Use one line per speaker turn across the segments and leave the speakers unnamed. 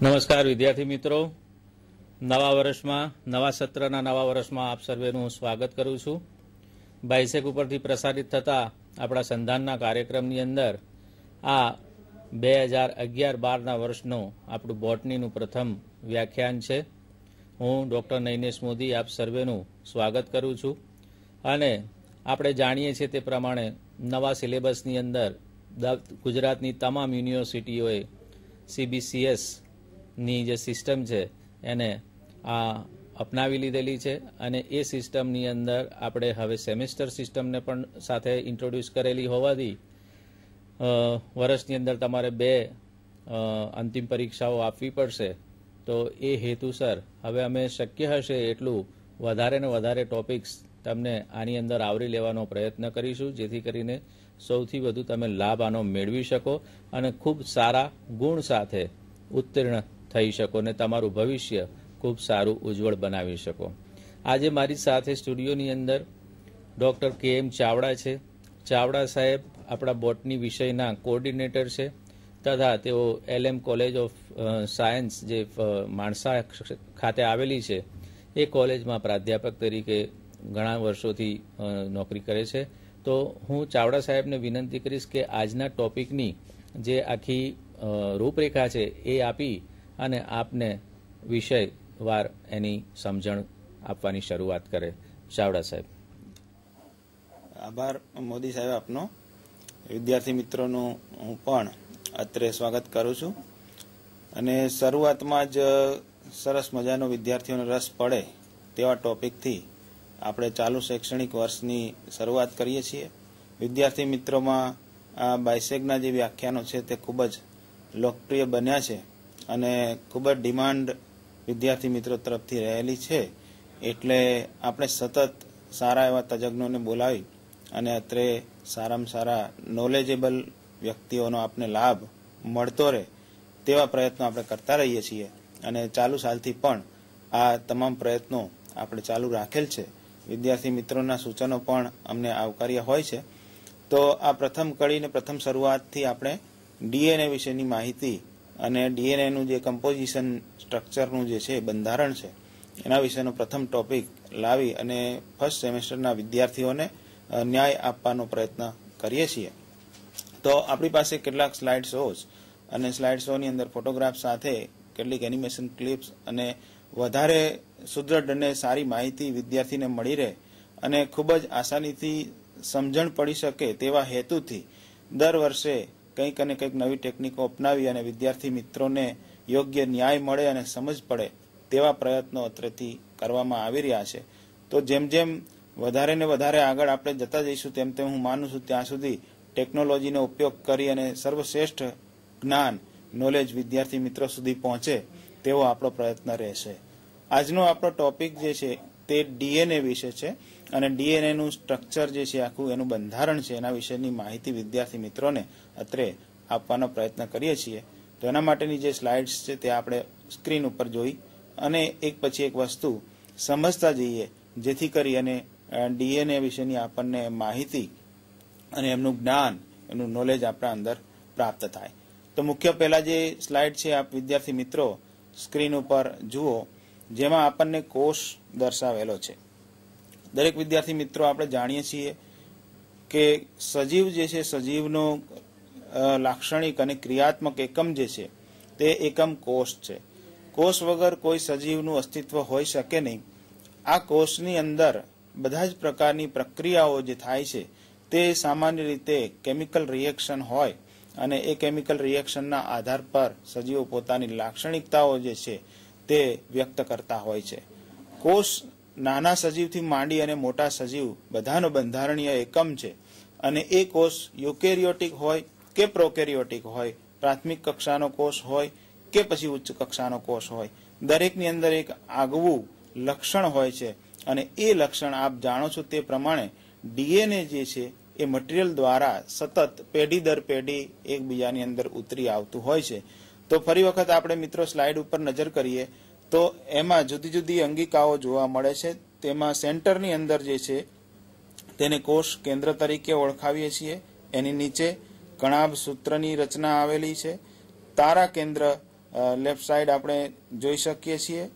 નમસ્કાર વિદ્યાર્થી મિત્રો, નવા વર્ષમાં નવા સત્રના નવા વર્ષમાં આપ સર્વેનું સ્વાગત કરું છું. બાયસેક ઉપરથી પ્રસારિત થતા આપણા સંધાનના કાર્યક્રમની અંદર આ 2011-12ના વર્ષનું આપણું બોટનીનું પ્રથમ વ્યાખ્યાન છે. હું ડૉક્ટર નૈનેશ મોદી આપ સર્વેનું સ્વાગત કરું છું. અને આપણે જાણીએ છીએ તે પ્રમાણે નવા સિલેબસની અંદર ગુજરાતની તમામ યુનિવર્સિટીઓએ CBCS ની જે સિસ્ટમ છે એને અપનાવી લીધેલી છે અને એ સિસ્ટમની અંદર આપણે હવે સેમેસ્ટર સિસ્ટમને પણ સાથે ઇન્ટ્રોડ્યુસ કરેલી હોવાથી વર્ષની અંદર તમારે 2 અંતિમ પરીક્ષાઓ આપવી પડશે. તો એ હેતુસર હવે અમે શક્ય હશે એટલું વધારે ને વધારે ટોપિક્સ તમને આની અંદર આવરી લેવાનો પ્રયત્ન કરીશું, જેથી કરીને સૌથી વધુ તમે લાભ આનો મેળવી શકો અને ખૂબ સારા ગુણ સાથે ઉત્તીર્ણ થઈ શકો ને તમારું ભવિષ્ય ખૂબ સારું ઉજ્જવળ બનાવી શકો. આજે મારી સાથે સ્ટુડિયોની અંદર ડૉક્ટર KM ચાવડા છે. ચાવડા સાહેબ આપણા બોટની વિષયના કોઓર્ડિનેટર છે તથા તેઓ LM કોલેજ ઓફ સાયન્સ જે માણસા ખાતે આવેલી છે એ કોલેજમાં પ્રાધ્યાપક તરીકે ઘણા વર્ષોથી નોકરી કરે છે. તો હું ચાવડા સાહેબને વિનંતી કરીશ કે આજના ટોપિકની જે આખી રૂપરેખા છે એ આપી અને આપને વિષયવાર એની સમજણ આપવાની શરૂઆત કરે. ચાવડા સાહેબ.
આભાર મોદી સાહેબ આપનો. વિદ્યાર્થી મિત્રોનું હું પણ અત્રે સ્વાગત કરું છું. અને શરૂઆતમાં જ સરસ મજાનો વિદ્યાર્થીઓને રસ પડે તેવા ટોપિકથી આપણે ચાલુ શૈક્ષણિક વર્ષની શરૂઆત કરીએ છીએ. વિદ્યાર્થી મિત્રોમાં આ બાયસેકના જે વ્યાખ્યાનો છે તે ખૂબ જ લોકપ્રિય બન્યા છે અને ખૂબ જ ડિમાન્ડ વિદ્યાર્થી મિત્રો તરફથી રહેલી છે. એટલે આપણે સતત સારા એવા તજજ્ઞોને બોલાવી અને અત્રે સારામાં સારા નોલેજેબલ વ્યક્તિઓનો આપને લાભ મળતો રહે તેવા પ્રયત્નો આપણે કરતા રહીએ છીએ અને ચાલુ સાલથી પણ આ તમામ પ્રયત્નો આપણે ચાલુ રાખેલ છે. વિદ્યાર્થી મિત્રોના સૂચનો પણ અમને આવકાર્ય હોય છે. તો આ પ્રથમ કડીને પ્રથમ શરૂઆતથી આપણે DNA વિશેની માહિતી અને DNAનું જે કમ્પોઝિશન સ્ટ્રક્ચરનું જે છે બંધારણ છે એના વિશેનો પ્રથમ ટોપિક લાવી અને ફર્સ્ટ સેમેસ્ટરના વિદ્યાર્થીઓને ન્યાય આપવાનો પ્રયત્ન કરીએ છીએ. તો આપણી પાસે કેટલાક સ્લાઇડ શોઝ અને સ્લાઇડ શોની અંદર ફોટોગ્રાફ સાથે કેટલીક એનિમેશન ક્લિપ્સ અને વધારે સુદૃઢ અને સારી માહિતી વિદ્યાર્થીને મળી રહે અને ખૂબ જ આસાનીથી સમજણ પડી શકે તેવા હેતુથી દર વર્ષે કંઈક અને કંઈક નવી ટેકનિકો અપનાવી અને વિદ્યાર્થી મિત્રોને યોગ્ય ન્યાય મળે અને સમજ પડે તેવા પ્રયત્નો અત્રેથી કરવામાં આવી રહ્યા છે. તો જેમ જેમ વધારે ને વધારે આગળ આપણે જતા જઈશું તેમ તેમ હું માનું છું ત્યાં સુધી ટેકનોલોજીનો ઉપયોગ કરી અને સર્વશ્રેષ્ઠ જ્ઞાન નોલેજ વિદ્યાર્થી મિત્રો સુધી પહોંચે તેવો આપણો પ્રયત્ન રહેશે. આજનો આપણો ટોપિક જે છે તે DNA વિશે છે અને DNAનું સ્ટ્રક્ચર જે છે આખું એનું બંધારણ છે એના વિશેની માહિતી વિદ્યાર્થી મિત્રોને અત્રે આપવાનો પ્રયત્ન કરીએ છીએ. તો એના માટેની જે સ્લાઇડ્સ છે તે આપણે સ્ક્રીન ઉપર જોઈ અને એક પછી એક વસ્તુ સમજતા જઈએ, જેથી કરી અને DNA વિશેની આપણને માહિતી અને એમનું જ્ઞાન, એમનું નોલેજ આપણા અંદર પ્રાપ્ત થાય. તો મુખ્ય પહેલા જે સ્લાઇડ છે આપ વિદ્યાર્થી મિત્રો સ્ક્રીન ઉપર જુઓ, જેમાં આપણને કોષ દર્શાવેલો છે. દરેક વિદ્યાર્થી મિત્રો આપણે જાણીએ છીએ કે સજીવ જે છે, સજીવનો લાક્ષણિક અને ક્રિયાત્મક એકમ જે છે તે એકમ કોષ છે. કોષ વગર કોઈ સજીવનું અસ્તિત્વ હોઈ શકે નહીં. આ કોષની અંદર બધા જ પ્રકારની પ્રક્રિયાઓ જે થાય છે તે સામાન્ય રીતે કેમિકલ રિએક્શન હોય અને એ કેમિકલ રિએક્શનના આધાર પર સજીવો પોતાની લાક્ષણિકતાઓ જે છે તે વ્યક્ત કરતા હોય છે. કોષ નાના સજીવથી માંડી અને મોટા સજીવ બધાનો બંધારણીય એકમ છે અને એ કોષ યુકેરિયોટિક હોય કે પ્રોકેરિયોટિક હોય, પ્રાથમિક કક્ષાનો કોષ હોય કે પછી ઉચ્ચ કક્ષાનો કોષ હોય, દરેકની અંદર એક આગવું લક્ષણ હોય છે અને એ લક્ષણ આપ જાણો છો તે પ્રમાણે DNA જે છે એ મટીરિયલ દ્વારા સતત પેઢી દર પેઢી એકબીજાની અંદર ઉતરી આવતું હોય છે. તો ફરી વખત આપણે મિત્રો સ્લાઇડ ઉપર નજર કરીએ તો એમાં જુદી જુદી અંગિકાઓ જોવા મળે છે. તેમાં સેન્ટરની અંદર જે છે તેને કોષ કેન્દ્ર તરીકે ઓળખાવીએ છીએ. એની નીચે કણાભ સૂત્રની રચના આવેલી છે. તારા કેન્દ્ર લેફ્ટ સાઈડ આપણે જોઈ શકીએ છીએ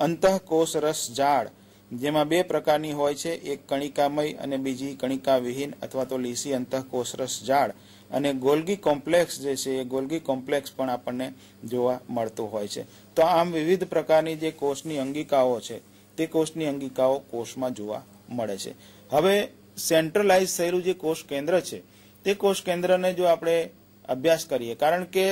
અંતઃકોષ રસ જાળ, જેમાં બે પ્રકારની હોય છે, એક કણિકામય અને બીજી કણિકા વિહીન અથવા તો લીસી અંતઃકોષ રસ જાળ. અને ગોલ્ગી કોમ્પ્લેક્સ જે છે એ ગોલ્ગી કોમ્પ્લેક્સ પણ આપણને જોવા મળતું હોય છે. તો આમ વિવિધ પ્રકારની જે કોષની અંગિકાઓ છે તે કોષની અંગિકાઓ કોષમાં જોવા મળે છે. હવે સેન્ટ્રલાઇઝ થયેલું જે કોષ કેન્દ્ર છે તે કોષ કેન્દ્રને જો આપણે અભ્યાસ કરીએ, કારણ કે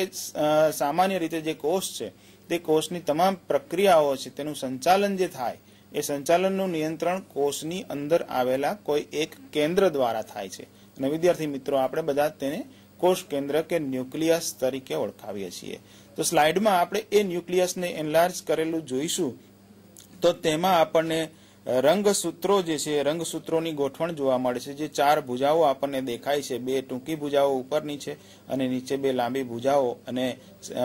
સામાન્ય રીતે જે કોષ છે તે કોષની તમામ પ્રક્રિયાઓ છે તેનું સંચાલન જે થાય એ સંચાલનનું નિયંત્રણ કોષની અંદર આવેલા કોઈ એક કેન્દ્ર દ્વારા થાય છે. અને વિદ્યાર્થી મિત્રો, આપણે બધા તેને કોષ કેન્દ્ર કે ન્યુક્લિયસ તરીકે ઓળખાવીએ છીએ. તો સ્લાઇડમાં આપણે એ ન્યુક્લિયસને એનલાર્જ કરેલું જોઈશું. તો તેમાં આપણને રંગસૂત્રો જે છે, રંગસૂત્રોની ગોઠવણ જોવા મળે છે. જે 4 ભુજાઓ આપણને દેખાય છે, 2 ટૂંકી ભુજાઓ ઉપરની છે અને નીચે 2 લાંબી ભુજાઓ, અને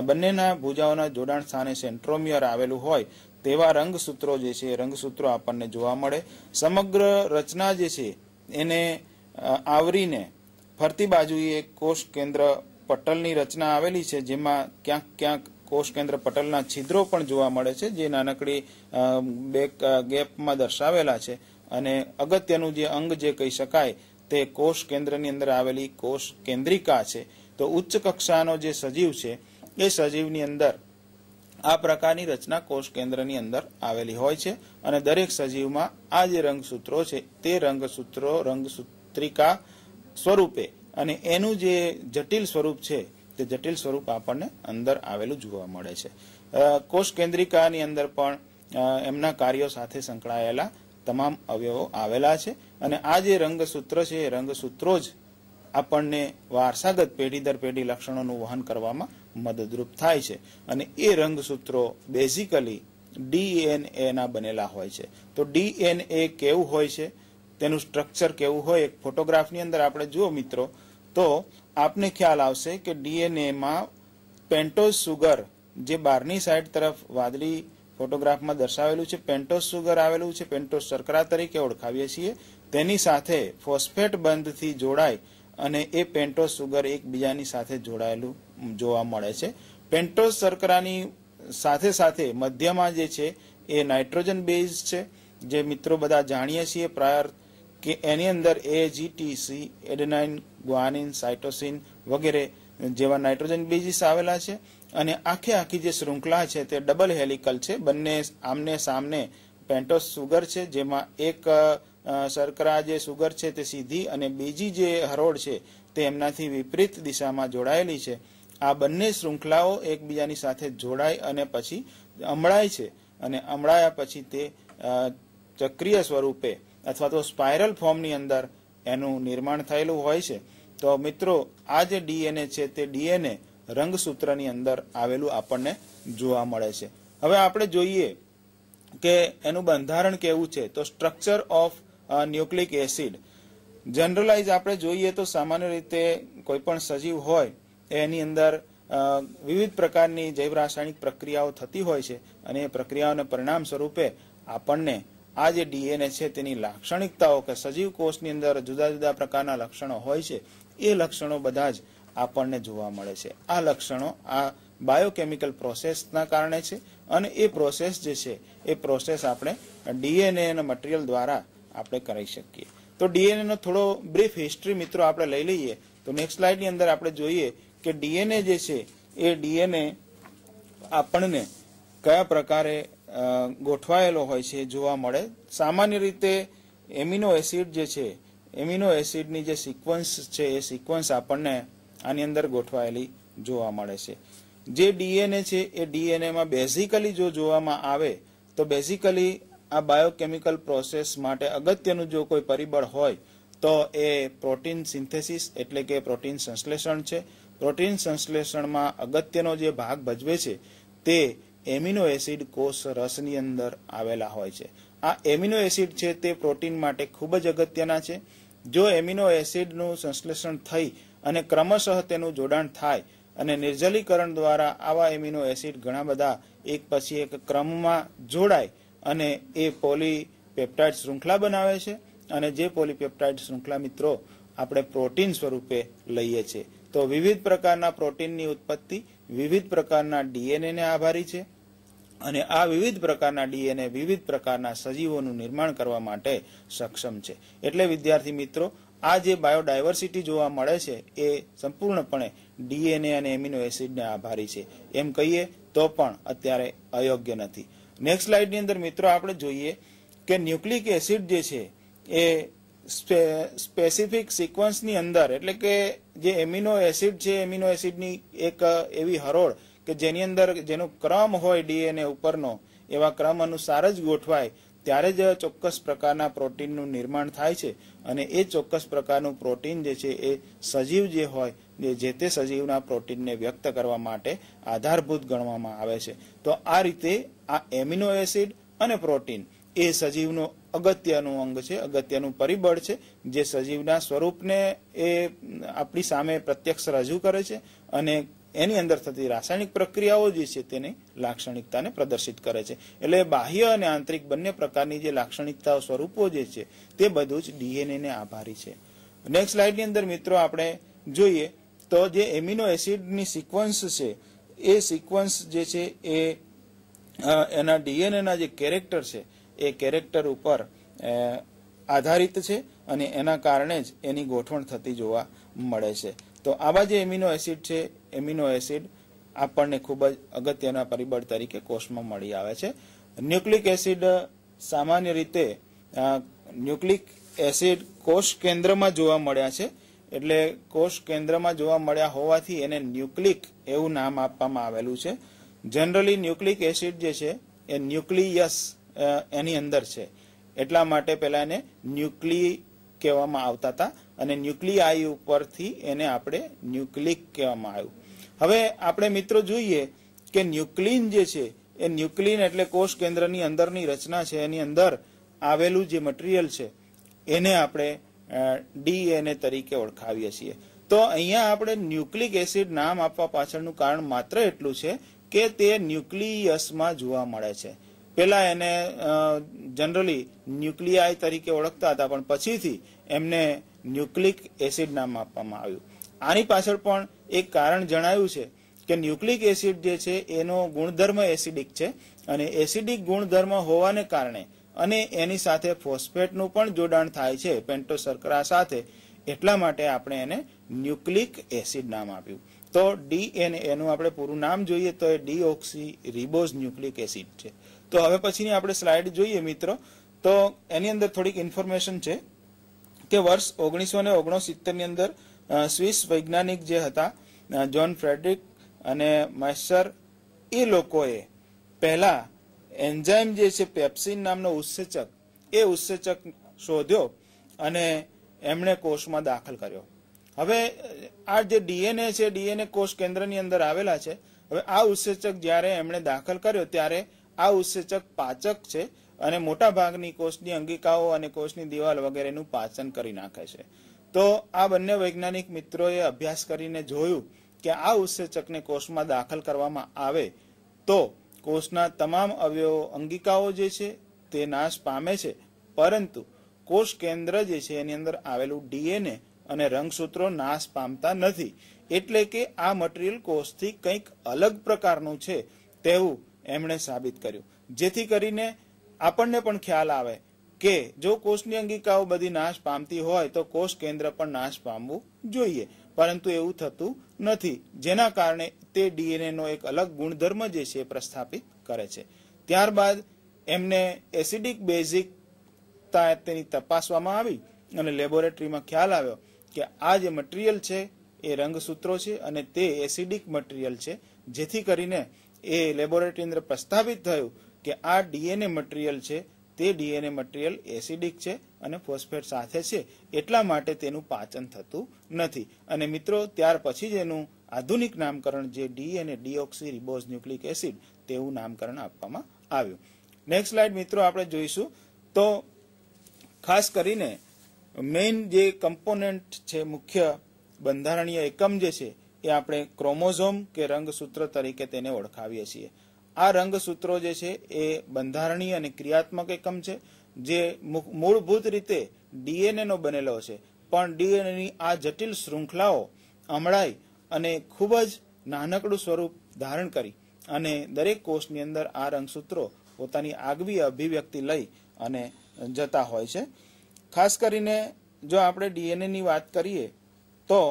બંનેના ભુજાઓના જોડાણ સ્થાને સેન્ટ્રોમિયર આવેલું હોય તેવા રંગસૂત્રો જે છે, રંગસૂત્રો આપણને જોવા મળે. સમગ્ર રચના જે છે એને આવરીને ફરતી બાજુએ કોષ કેન્દ્ર પટલની રચના આવેલી છે, જેમાં ક્યાંક ક્યાંક કોષ કેન્દ્ર પટલના છિદ્રો પણ જોવા મળે છે, જે નાનકડી બે ગેપમાં દર્શાવેલા છે. અને અગત્યનું જે અંગ જે કહી શકાય તે કોષ કેન્દ્રની અંદર આવેલી કોષ કેન્દ્રિકા છે. તો ઉચ્ચ કક્ષાનો જે સજીવ છે એ સજીવની અંદર આ પ્રકારની રચના કોષ કેન્દ્રની અંદર આવેલી હોય છે. અને દરેક સજીવમાં આ જે રંગસૂત્રો છે તે રંગસૂત્રો રંગસૂત્રિકા સ્વરૂપે અને એનું જે જટિલ સ્વરૂપ છે તે જટિલ સ્વરૂપ આપણને અંદર આવેલું જોવા મળે છે. કોષ કેન્દ્રિકાની અંદર પણ એમના કાર્યો સાથે સંકળાયેલા તમામ અવયવો આવેલા છે. અને આ જે રંગસૂત્ર છે એ રંગસૂત્રો જ આપણને વારસાગત પેઢી દર પેઢી લક્ષણોનું વહન કરવામાં મદદરૂપ થાય છે. અને એ રંગસૂત્રો બેઝિકલી DNA ના બનેલા હોય છે. તો DNA કેવું હોય છે, તેનું સ્ટ્રક્ચર કેવું હોય, એક ફોટોગ્રાફની અંદર આપણે જુઓ મિત્રો તો આપને ખ્યાલ આવશે કે DNAમાં પેન્ટોઝ સુગર, જે બહારની સાઈડ તરફ વાદળી ફોટોગ્રાફમાં દર્શાવેલું છે, પેન્ટોઝ સુગર આવેલું છે, પેન્ટોઝ શર્કરા તરીકે ઓળખાવીએ છીએ. તેની સાથે ફોસ્ફેટ બંધથી જોડાય અને એ પેન્ટોઝ સુગર એકબીજાની સાથે જોડાયેલું જોવા મળે છે. પેન્ટોઝ શર્કરાની સાથે સાથે મધ્યમાં જે છે એ નાઇટ્રોજન બેઝ છે, જે મિત્રો બધા જાણીએ છીએ પ્રાયર કે એની અંદર AGTC, એડેનાઇન, ગ્વાનિન, સાઇટોસિન વગેરે જેવા નાઇટ્રોજન બેઝિસ આવેલા છે. અને આખી જે શૃંખલા છે તે ડબલ હેલિકલ છે. બંને આમને સામને પેન્ટોઝ સુગર છે, જેમાં એક શર્કરા જે સુગર છે તે સીધી અને બીજી જે હરોળ છે તે એમનાથી વિપરીત દિશામાં જોડાયેલી છે. આ બંને શૃંખલાઓ એકબીજાની સાથે જોડાય અને પછી અમળાય છે. અને અમળાયા પછી તે ચક્રીય સ્વરૂપે અથવા તો સ્પાઇરલ ફોર્મની અંદર એનું નિર્માણ થયેલું હોય છે. તો મિત્રો, આ જે DNA છે તે DNA રંગસૂત્રની અંદર આવેલું આપણને જોવા મળે છે. હવે આપણે જોઈએ કે એનું બંધારણ કેવું છે. તો structure of nucleic acid generalise આપણે જોઈએ તો સામાન્ય રીતે કોઈ પણ સજીવ હોય એની અંદર વિવિધ પ્રકારની જૈવ રાસાયણિક પ્રક્રિયાઓ થતી હોય છે. અને એ પ્રક્રિયાઓને પરિણામ સ્વરૂપે આપણને આ જે DNA છે તેની લાક્ષણિકતાઓ કે સજીવ કોષની અંદર જુદા જુદા પ્રકારના લક્ષણો હોય છે, એ લક્ષણો બધા જ આપણને જોવા મળે છે. આ લક્ષણો આ બાયોકેમિકલ પ્રોસેસના કારણે છે. અને એ પ્રોસેસ જે છે એ પ્રોસેસ આપણે DNA મટીરિયલ દ્વારા આપણે કરી શકીએ. તો DNA નો થોડો બ્રીફ હિસ્ટ્રી મિત્રો આપણે લઈ લઈએ. તો નેક્સ્ટ સ્લાઇડની અંદર આપણે જોઈએ કે DNA જે છે એ DNA આપણને કયા પ્રકારે ગોઠવાયેલો હોય છે જોવા મળે. સામાન્ય રીતે એમિનો એસિડ જે છે, એમિનો એસિડની જે સિક્વન્સ છે એ સિક્વન્સ આપણને આની અંદર ગોઠવાયેલી જોવા મળે છે. જે DNA છે એ DNAમાં બેઝિકલી જો જોવામાં આવે તો બેઝિકલી આ બાયોકેમિકલ પ્રોસેસ માટે અગત્યનું જો કોઈ પરિબળ હોય તો એ પ્રોટીન સિન્થેસિસ એટલે કે પ્રોટીન સંશ્લેષણ છે. પ્રોટીન સંશ્લેષણમાં અગત્યનો જે ભાગ ભજવે છે તે એમિનો એસિડ કોષ રસની અંદર આવેલા હોય છે. આ એમિનો એસિડ છે તે પ્રોટીન માટે ખૂબ જ અગત્યના છે. જો એમિનો એસિડનું સંશ્લેષણ થઈ અને ક્રમશઃ તેનું જોડાણ થાય અને નિર્જલીકરણ દ્વારા આવા એમિનો એસિડ ઘણા બધા એક પછી એક ક્રમમાં જોડાય અને એ પોલીપેપ્ટાઇડ શૃંખલા બનાવે છે. અને જે પોલીપેપ્ટાઇડ શૃંખલા મિત્રો આપણે પ્રોટીન સ્વરૂપે લઈએ છીએ. તો વિવિધ પ્રકારના પ્રોટીનની ઉત્પત્તિ વિવિધ પ્રકારના ડીએનએને આભારી છે અને આ વિવિધ પ્રકારના ડીએનએ વિવિધ પ્રકારના સજીવોનું નિર્માણ કરવા માટે સક્ષમ છે. એટલે વિદ્યાર્થી મિત્રો, આ જે બાયોડાયવર્સિટી જોવા મળે છે એ સંપૂર્ણપણે ડીએનએ અને એમિનો એસિડને આભારી છે. એમ કહીએ તો પણ અત્યારે અયોગ્ય નથી. નેક્સ્ટ સ્લાઇડની અંદર મિત્રો આપણે જોઈએ કે ન્યુક્લિક એસિડ જે છે એ સ્પેસિફિક સિક્વન્સની અંદર, એટલે કે જે એમિનો એસિડ છે, એમિનો એસિડની એક એવી હરોળ કે જેની અંદર જેનો ક્રમ હોય ડીએનએ ઉપરનો, એવા ક્રમ અનુસાર જ ગોઠવાય ત્યારે જ ચોક્કસ પ્રકારના પ્રોટીનનું નિર્માણ થાય છે. અને એ ચોક્કસ પ્રકારનું પ્રોટીન જે છે એ સજીવ જે હોય જે તે સજીવના પ્રોટીનને વ્યક્ત કરવા માટે આધારભૂત ગણવામાં આવે છે. તો આ રીતે આ એમિનો એસિડ અને પ્રોટીન એ સજીવનું અગત્યનું અંગ છે, અગત્યનું પરિબળ છે, જે સજીવના સ્વરૂપને એ આપણી સામે પ્રત્યક્ષ રજૂ કરે છે અને એની અંદર થતી રાસાયણિક પ્રક્રિયાઓ જે છે તેની લાક્ષણિકતાને પ્રદર્શિત કરે છે. એટલે બાહ્ય અને આંતરિક બંને પ્રકારની જે લાક્ષણિકતાઓ સ્વરૂપો જે છે તે બધું જ ડીએનએને આભારી છે. નેક્સ્ટ સ્લાઇડની અંદર મિત્રો આપણે જોઈએ તો જે એમિનો એસિડની સિક્વન્સ છે એ સિક્વન્સ જે છે એ એના ડીએનએના જે કેરેક્ટર છે એ કેરેક્ટર ઉપર આધારિત છે અને એના કારણે જ એની ગોઠવણ થતી જોવા મળે છે. તો આવા જે એમિનો એસિડ છે, એમિનો એસિડ આપણને ખૂબ જ અગત્યના પરિબળ તરીકે કોષમાં મળી આવે છે. ન્યુક્લિક એસિડ સામાન્ય રીતે ન્યુક્લિક એસિડ કોષ કેન્દ્રમાં જોવા મળ્યા છે. એટલે કોષ કેન્દ્રમાં જોવા મળ્યા હોવાથી એને ન્યુક્લિક એવું નામ આપવામાં આવેલું છે. જનરલી ન્યુક્લિક એસિડ જે છે એ ન્યુક્લિયસ એની અંદર છે, એટલા માટે પહેલા એને ન્યુક્લી કહેવામાં આવતા હતા અને ન્યુક્લિયાઈ ઉપરથી એને આપણે ન્યુક્લિક કહેવામાં આવ્યું. હવે આપણે મિત્રો જોઈએ કે ન્યુક્લિન જે છે એ ન્યુક્લિન એટલે કોષ કેન્દ્રની અંદરની રચના છે, એની અંદર આવેલું જે મટીરિયલ છે એને આપણે ડીએનએ તરીકે ઓળખાવીએ છીએ. તો અહીંયા આપણે ન્યુક્લિક એસિડ નામ આપવા પાછળનું કારણ માત્ર એટલું છે કે તે ન્યુક્લિયસમાં જોવા મળે છે. પેલા એને જનરલી ન્યુક્લિયાઈ તરીકે ઓળખતા હતા, પણ પછીથી એમને ન્યુક્લિક એસિડ નામ આપવામાં આવ્યું. આની પાછળ પણ એક કારણ જણાવ્યું છે કે ન્યુક્લિક એસિડ જે છે એનો ગુણધર્મ એસિડિક છે અને એસિડિક ગુણધર્મ હોવાને કારણે અને એની સાથે ફોસ્ફેટનું પણ જોડાણ થાય છે પેન્ટોસ શર્કરા સાથે, એટલા માટે આપણે એને ન્યુક્લિક એસિડ નામ આપ્યું. તો ડીએનએ એનું આપણે પૂરું નામ જોઈએ તો એ ડીઓક્સી રિબોઝ ન્યુક્લિક એસિડ છે. તો હવે પછીની આપણે સ્લાઇડ જોઈએ મિત્રો, તો એની અંદર થોડીક ઇન્ફોર્મેશન છે કે વર્ષ 1969 ની અંદર સ્વિસ વૈજ્ઞાનિક જે હતા જોન ફ્રેડરિક અને મેસર, એ લોકોએ પહેલા એન્ઝાઇમ જે છે પેપ્સિન નામનો ઉત્સેચક, એ ઉત્સેચક શોધ્યો અને એમણે કોષમાં દાખલ કર્યો. હવે આ જે ડીએનએ છે, ડીએનએ કોષ કેન્દ્રની અંદર આવેલા છે. હવે આ ઉત્સેચક જ્યારે એમણે દાખલ કર્યો ત્યારે આ ઉત્સેચક પાચક છે અને મોટા ભાગની કોષની અંગિકાઓ અને કોષની દિવાલ વગેરેનું પાચન કરી નાખે છે. તો આ બંને વૈજ્ઞાનિક મિત્રોએ અભ્યાસ કરીને જોયું કે આ ઉત્સેચકને કોષમાં દાખલ કરવામાં આવે તો કોષના તમામ અવયવો અંગિકાઓ જે છે તે નાશ પામે છે, પરંતુ કોષ કેન્દ્ર જે છે એની અંદર આવેલું ડીએનએ અને રંગસૂત્રો નાશ પામતા નથી. એટલે કે આ મટીરિયલ કોષથી કંઈક અલગ પ્રકારનું છે તેવું એમણે સાબિત કર્યું, જેથી કરીને આપણને પણ ખ્યાલ આવે કે જો કોષની અંગિકાઓ બધી નાશ પામતી હોય તો કોષ કેન્દ્ર પણ નાશ પામવું જોઈએ, પરંતુ એવું થતું નથી, જેના કારણે તે ડીએનએ નો એક અલગ ગુણધર્મ જે છે પ્રસ્થાપિત કરે છે. ત્યારબાદ એમને એસિડિક બેઝિકતા તેની તપાસવામાં આવી અને લેબોરેટરીમાં ખ્યાલ આવ્યો કે આ જે મટીરિયલ છે એ રંગસૂત્રો છે અને તે એસિડિક મટીરિયલ છે, જેથી કરીને એ લેબોરેટરી અંદર પ્રસ્થાપિત થયું કે આ ડીએનએ મટીરિયલ છે તે ડીએનએ મટીરિયલ એસિડિક છે અને ફોસ્ફેટ સાથે છે, એટલા માટે તેનું પાચન થતું નથી. અને મિત્રો ત્યાર પછી જ એનું આધુનિક નામકરણ જે DNA deoxy ribose nucleic acid તેવું નામકરણ આપવામાં આવ્યું. નેક્સ્ટ સ્લાઇડ મિત્રો આપણે જોઈશું. તો ખાસ કરીને મેઇન જે કમ્પોનેન્ટ છે, મુખ્ય બંધારણીય એકમ જે છે એ આપણે ક્રોમોઝોમ કે રંગસૂત્ર તરીકે તેને ઓળખાવીએ છીએ. આ રંગસૂત્રો જે છે એ બંધારણીય અને ક્રિયાત્મક એકમ છે, જે મૂળભૂત રીતે ડીએનએ નો બનેલો છે, પણ ડીએનએ ની આ જટિલ શૃંખલાઓ અમળાઈ અને ખૂબ જ નાનકડું સ્વરૂપ ધારણ કરી અને દરેક કોષની અંદર આ રંગસૂત્રો પોતાની આગવી અભિવ્યક્તિ લઈ અને જતા હોય છે. ખાસ કરીને જો આપણે ડીએનએ ની વાત કરીએ તો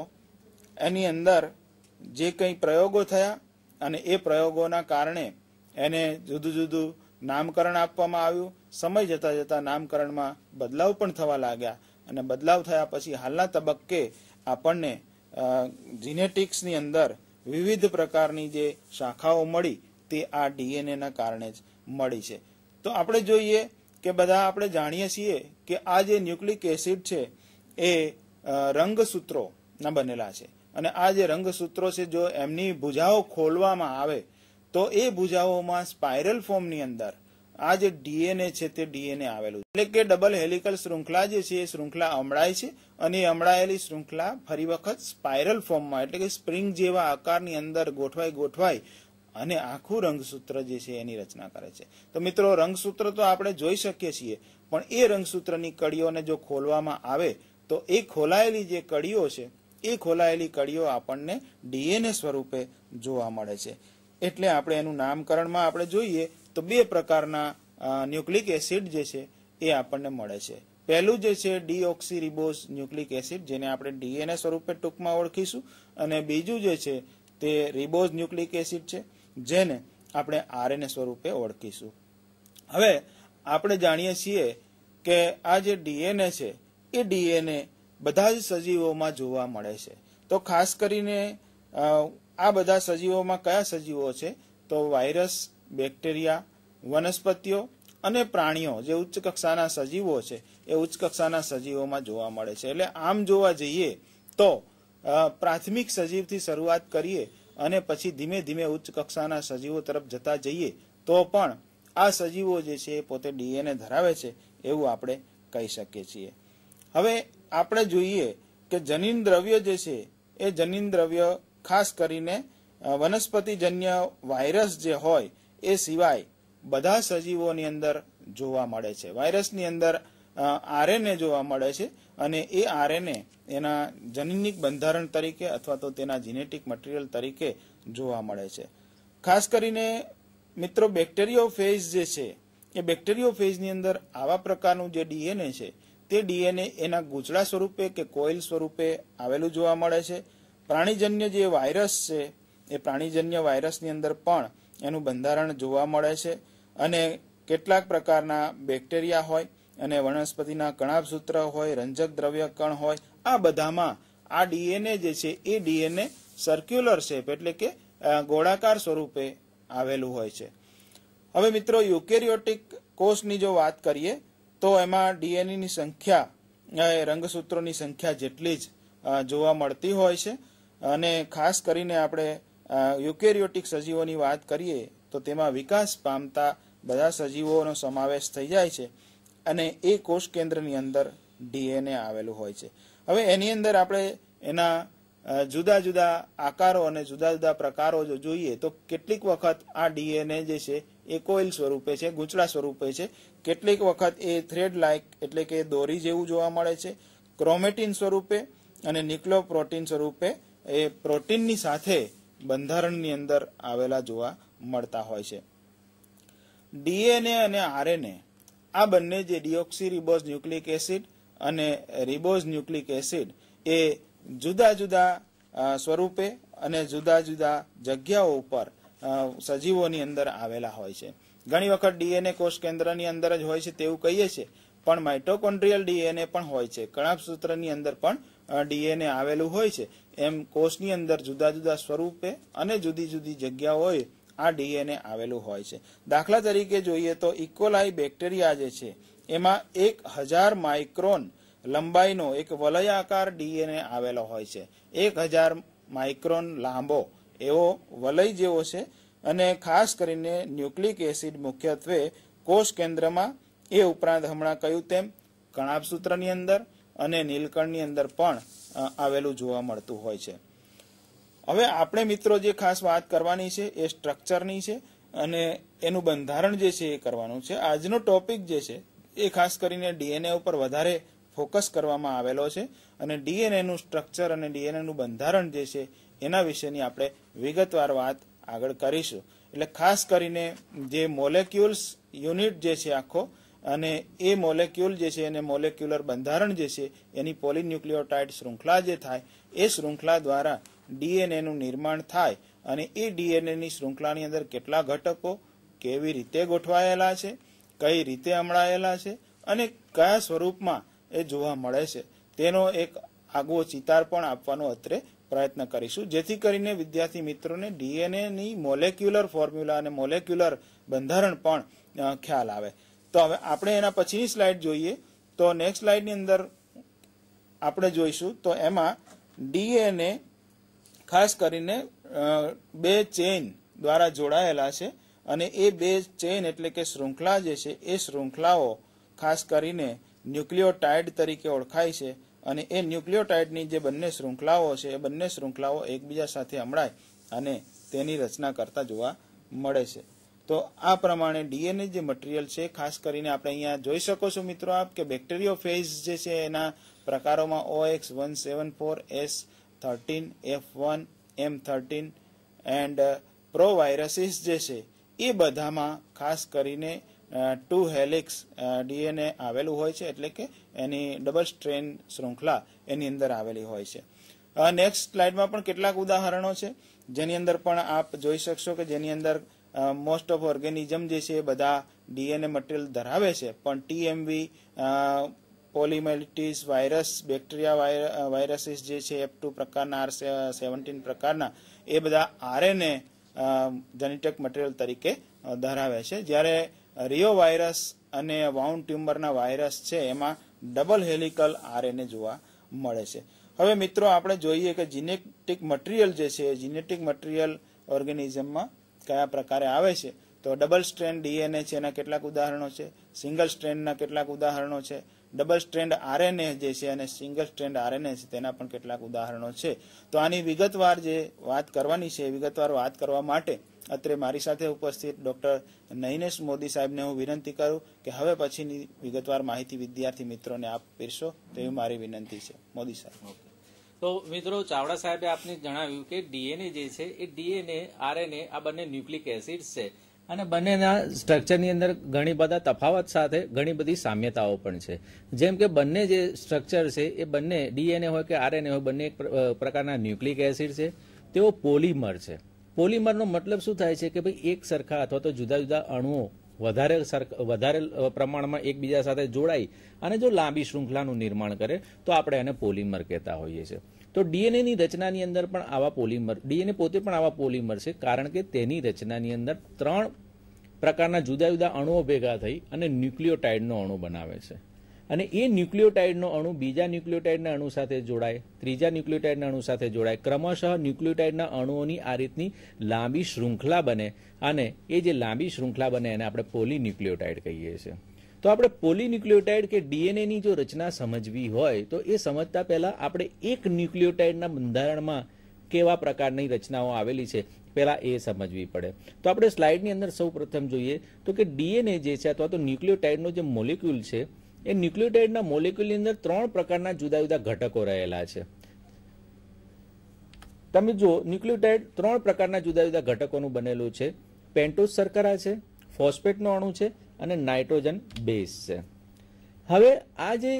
એની અંદર જે કંઈ પ્રયોગો થયા અને એ પ્રયોગોના કારણે એને જુદું જુદું નામકરણ આપવામાં આવ્યું. સમય જતાં જતાં નામકરણમાં બદલાવ પણ થવા લાગ્યા અને બદલાવ થયા પછી હાલના તબક્કે આપણને જીનેટિક્સની અંદર વિવિધ પ્રકારની જે શાખાઓ મળી તે આ ડીએનએના કારણે જ મળી છે. તો આપણે જોઈએ કે બધા આપણે જાણીએ છીએ કે આ જે ન્યુક્લિક એસિડ છે એ રંગસૂત્રોના બનેલા છે અને આ જે રંગસૂત્રો છે જો એમની ભુજાઓ ખોલવામાં આવે તો એ ભુજાઓમાં સ્પાઇરલ ફોર્મની અંદર આ જે ડીએનએ છે તે ડીએનએ આવેલું છે. એટલે કે ડબલ હેલિકલ શૃંખલા જે છે એ શૃંખલા અમળાય છે અને એ અમળાયેલી શૃંખલા ફરી વખત સ્પાઇરલ ફોર્મમાં એટલે કે સ્પ્રિંગ જેવા આકારની અંદર ગોઠવાઈ અને આખું રંગસૂત્ર જે છે એની રચના કરે છે. તો મિત્રો રંગસૂત્ર તો આપણે જોઈ શકીએ છીએ પણ એ રંગસૂત્રની કડીઓને જો ખોલવામાં આવે તો એ ખોલાયેલી જે કડીઓ છે એ ખોલાયેલી કડીઓ આપણને ડીએનએ સ્વરૂપે જોવા મળે છે. એટલે આપણે એનું નામકરણમાં આપણે જોઈએ તો બે પ્રકારના ન્યુક્લિક એસિડ જે છે એ આપણને મળે છે. પહેલું જે છે ડીઓક્સીરિબોઝ ન્યુક્લિક એસિડ જેને આપણે ડીએનએ સ્વરૂપે ટૂંકમાં ઓળખીશું અને બીજું જે છે તે રિબોઝ ન્યુક્લિક એસિડ છે જેને આપણે આરએનએ સ્વરૂપે ઓળખીશું. હવે આપણે જાણીએ છીએ કે આ જે ડીએનએ છે એ ડીએનએ બધા જ સજીવોમાં જોવા મળે છે. તો ખાસ કરીને આ બધા સજીવોમાં કયા સજીવો છે તો વાયરસ, બેક્ટેરિયા, વનસ્પતિઓ અને પ્રાણીઓ જે ઉચ્ચ કક્ષાના સજીવો છે એ ઉચ્ચ કક્ષાના સજીવોમાં જોવા મળે છે. એટલે આમ જોવા જઈએ તો પ્રાથમિક સજીવથી શરૂઆત કરીએ અને પછી ધીમે ધીમે ઉચ્ચ કક્ષાના સજીવો તરફ જતા જઈએ તો પણ આ સજીવો જે છે એ પોતે ડીએનએ ધરાવે છે એવું આપણે કહી શકીએ છીએ. હવે આપણે જોઈએ કે જનીન દ્રવ્ય જે છે એ જનીન દ્રવ્ય ખાસ કરીને વનસ્પતિજન્ય વાયરસ જે હોય એ સિવાય બધા સજીવોની અંદર જોવા મળે છે. વાયરસની અંદર આરએનએ જોવા મળે છે અને એ આરએનએ એના જનીનિક બંધારણ તરીકે અથવા તો તેના જીનેટિક મટીરિયલ તરીકે જોવા મળે છે. ખાસ કરીને મિત્રો બેક્ટેરિયોફેજ જે છે એ બેક્ટેરિયોફેજની અંદર આવા પ્રકારનું જે ડીએનએ છે તે ડીએનએ એના ગૂંચળા સ્વરૂપે કે કોઇલ સ્વરૂપે આવેલું જોવા મળે છે. પ્રાણીજન્ય જે વાયરસ છે એ પ્રાણીજન્ય વાયરસની અંદર પણ એનું બંધારણ જોવા મળે છે અને કેટલાક પ્રકારના બેક્ટેરિયા હોય અને વનસ્પતિના કણાભસૂત્ર હોય, રંજક દ્રવ્ય કણ હોય, આ બધામાં આ ડીએનએ જે છે એ ડીએનએ સર્ક્યુલર શેપ એટલે કે ગોળાકાર સ્વરૂપે આવેલું હોય છે. હવે મિત્રો યુકેરિયોટિક કોષની જો વાત કરીએ તો એમાં ડીએનએની સંખ્યા રંગસૂત્રોની સંખ્યા જેટલી જ જોવા મળતી હોય છે અને ખાસ કરીને આપણે યુકેરિયોટિક સજીવોની વાત કરીએ તો તેમાં વિકાસ પામતા બધા સજીવોનો સમાવેશ થઈ જાય છે અને એ કોષ કેન્દ્રની અંદર ડીએનએ આવેલું હોય છે. હવે એની અંદર આપણે એના જુદા જુદા આકારો અને જુદા જુદા પ્રકારો જો જોઈએ તો કેટલીક વખત આ ડીએનએ જે છે એ કોઇલ સ્વરૂપે છે, ગૂંચળા સ્વરૂપે છે, કેટલીક વખત એ થ્રેડ લાઇક એટલે કે દોરી જેવું જોવા મળે છે, ક્રોમેટિન સ્વરૂપે અને ન્યુક્લિયોપ્રોટીન સ્વરૂપે એ પ્રોટીનની સાથે બંધારણની અંદર આવેલા જોવા મળતા હોય છે. ડીએનએ અને આરએનએ આ બંને જે ડીઓક્સીરિબોઝ ન્યુક્લિક એસિડ અને રિબોઝ ન્યુક્લિક એસિડ એ જુદા જુદા સ્વરૂપે અને જુદા જુદા જગ્યાઓ ઉપર સજીવોની અંદર આવેલા હોય છે. ઘણી વખત ડીએનએ કોષ કેન્દ્રની અંદર જ હોય છે તેવું કહીએ છીએ પણ માઇટોકોન્ડ્રિયલ ડીએનએ પણ હોય છે. કણાભસૂત્રની અંદર પણ ડીએનએ આવેલું હોય છે. એમ કોષની અંદર જુદા જુદા સ્વરૂપે અને જુદી જુદી જગ્યાઓએ આ ડીએનએ આવેલું હોય છે. દાખલા તરીકે જોઈએ તો ઇકોલાઈ બેક્ટેરિયા જે છે એમાં 1000 માઇક્રોન લંબાઈનો એક વલયાકાર ડીએનએ આવેલો હોય છે. 1000 માઇક્રોન લાંબો એવો વલય જેવો છે અને ખાસ કરીને ન્યુક્લિક એસિડ મુખ્યત્વે કોષ કેન્દ્રમાં એ ઉપરાંત હમણાં કહ્યું તેમ કણાભસૂત્રની અંદર અને નીલકણની અંદર પણ આવેલું જોવા મળતું હોય છે. હવે આપણે મિત્રો જે ખાસ વાત કરવાની છે એ સ્ટ્રક્ચરની છે અને એનું બંધારણ જે છે એ કરવાનું છે. આજનો ટોપિક જે છે એ ખાસ કરીને ડીએનએ ઉપર વધારે ફોકસ કરવામાં આવેલો છે અને ડીએનએનું સ્ટ્રક્ચર અને ડીએનએનું બંધારણ જે છે એના વિશેની આપણે વિગતવાર વાત આગળ કરીશું. એટલે ખાસ કરીને જે મોલેક્યુલ્સ યુનિટ જે છે આખો અને એ મોલેક્યુલ જે છે એને મોલેક્યુલર બંધારણ જે છે એની પોલીન્યુક્લિયોટાઇડ શૃંખલા જે થાય એ શૃંખલા દ્વારા ડીએનએનું નિર્માણ થાય અને એ ડીએનએની શૃંખલાની અંદર કેટલા ઘટકો કેવી રીતે ગોઠવાયેલા છે, કઈ રીતે અમળાયેલા છે અને કયા સ્વરૂપમાં એ જોવા મળે છે તેનો એક આગવો ચિતાર પણ આપવાનો અત્રે પ્રયત્ન કરીશું, જેથી કરીને વિદ્યાર્થી મિત્રોને ડીએનએની મોલેક્યુલર ફોર્મ્યુલા અને મોલેક્યુલર બંધારણ પણ ખ્યાલ આવે. તો હવે આપણે એના પછીની સ્લાઇડ જોઈએ તો નેક્સ્ટ સ્લાઇડની અંદર આપણે જોઈશું તો એમાં ડીએનએ ખાસ કરીને બે ચેઇન દ્વારા જોડાયેલા છે અને એ બે ચેઇન એટલે કે શૃંખલા જે છે એ શૃંખલાઓ ખાસ કરીને ન્યુક્લિયોટાઇડ તરીકે ઓળખાય છે અને એ ન્યુક્લિયોટાઇડની જે બંને શૃંખલાઓ છે એ બંને શૃંખલાઓ એકબીજા સાથે અમળાય અને તેની રચના કરતા જોવા મળે છે. તો આ પ્રમાણે ડીએનએ જે મટીરિયલ છે ખાસ કરીને આપણે અહીંયા જોઈ શકો છો મિત્રો આપ કે બેક્ટેરિયોફેજ જે છે એના પ્રકારોમાં OX174S13F1 M13 એન્ડ પ્રોવાયરસીસ જે છે એ બધામાં ખાસ કરીને 2 હેલિક્સ ડીએનએ આવેલું હોય છે, એટલે કે એની ડબલ સ્ટ્રેન શૃંખલા એની અંદર આવેલી હોય છે. નેક્સ્ટ સ્લાઇડમાં પણ કેટલાક ઉદાહરણો છે જેની અંદર પણ આપ જોઈ શકશો કે જેની અંદર મોસ્ટ ઓફ ઓર્ગેનિઝમ જે છે એ બધા ડીએનએ મટીરિયલ ધરાવે છે, પણ ટીએમવી, પોલીમેલિટીસ વાયરસ, બેક્ટેરિયા વાયરસીસ જે છે F2 પ્રકારના, R17 પ્રકારના એ બધા આરએનએ જેનેટિક મટીરિયલ તરીકે ધરાવે છે, જ્યારે રિયો વાયરસ અને વાઉન્ડ ટ્યુમરના વાયરસ છે એમાં ડબલ હેલિકલ આરએનએ જોવા મળે છે. હવે મિત્રો આપણે જોઈએ કે જીનેટિક મટીરિયલ જે છે જીનેટિક મટીરિયલ ઓર્ગેનિઝમમાં કયા પ્રકારે આવે છે. તો ડબલ સ્ટ્રેન્ડ ડીએનએ છે એના કેટલાક ઉદાહરણો છે, સિંગલ સ્ટ્રેન્ડના કેટલાક ઉદાહરણો છે, ડબલ સ્ટ્રેન્ડ આરએનએ જે છે અને સિંગલ સ્ટ્રેન્ડ આરએનએ છે તેના પણ કેટલાક ઉદાહરણો છે. તો આની વિગતવાર જે વાત કરવાની છે વિગતવાર વાત કરવા માટે અત્રે મારી સાથે ઉપસ્થિત ડોક્ટર નૈનેશ મોદી સાહેબને હું વિનંતી કરું કે હવે પછીની વિગતવાર માહિતી વિદ્યાર્થી મિત્રોને આપ પીરશો તેવી મારી વિનંતી છે. મોદી સાહેબ.
તો મિત્રો ચાવડા સાહેબે આપને જણાવ્યું કે ડીએનએ જે છે એ ડીએનએ આરએનએ આ બંને ન્યુક્લિક એસિડ્સ છે અને બંનેના સ્ટ્રક્ચરની અંદર ઘણી બધા તફાવત સાથે ઘણી બધી સામ્યતાઓ પણ છે. જેમ કે બંને જે સ્ટ્રક્ચર છે એ બંને ડીએનએ હોય કે આરએનએ હોય બંને એક પ્રકારના ન્યુક્લિક એસિડ છે, તેઓ પોલિમર છે. પોલિમરનો મતલબ શું થાય છે કે ભાઈ એક સરખા અથવા તો જુદા જુદા અણુઓ વધારે પ્રમાણમાં એકબીજા સાથે જોડાઈ અને જો લાંબી શૃંખલાનું નિર્માણ કરે તો આપણે એને પોલિમર કહેતા હોઈએ છીએ. તો ડીએનએની રચનાની અંદર પણ આવા પોલિમર, ડીએનએ પોતે પણ આવા પોલિમર છે, કારણ કે તેની રચનાની અંદર 3 પ્રકારના જુદા જુદા અણુઓ ભેગા થઈ અને ન્યુક્લિયોટાઇડનો અણુ બનાવે છે અને એ ન્યુક્લિયોટાઇડનો અણુ બીજા ન્યુક્લિયોટાઇડના અણુ સાથે જોડાય, ત્રીજા ન્યુક્લિયોટાઇડના અણુ સાથે જોડાય, ક્રમશઃ ન્યુક્લિયોટાઇડના અણુઓની આ રીતની લાંબી શૃંખલા બને અને એ જે લાંબી શૃંખલા બને એને આપણે પોલીન્યુક્લિયોટાઇડ કહીએ છીએ. તો આપણે પોલીન્યુક્લિયોટાઇડ કે ડીએનએની જો રચના સમજવી હોય તો એ સમજતા પહેલા આપણે એક ન્યુક્લિયોટાઇડના બંધારણમાં કેવા પ્રકારની રચનાઓ આવેલી છે પહેલા એ સમજવી પડે. તો આપણે સ્લાઇડની અંદર સૌ પ્રથમ જોઈએ તો કે ડીએનએ જે છે અથવા તો ન્યુક્લિયોટાઇડનો જે મોલેક્યુલ છે એ ન્યુક્લિયોટાઇડના મોલેક્યુલની અંદર 3 પ્રકારના જુદા જુદા ઘટકો રહેલા છે. તમે જો ન્યુક્લિયોટાઇડ 3 પ્રકારના જુદા જુદા ઘટકોનું બનેલું છે. પેન્ટોઝ શર્કરા છે, ફોસ્ફેટનો અણુ છે અને નાઇટ્રોજન બેઝ છે. હવે આ જે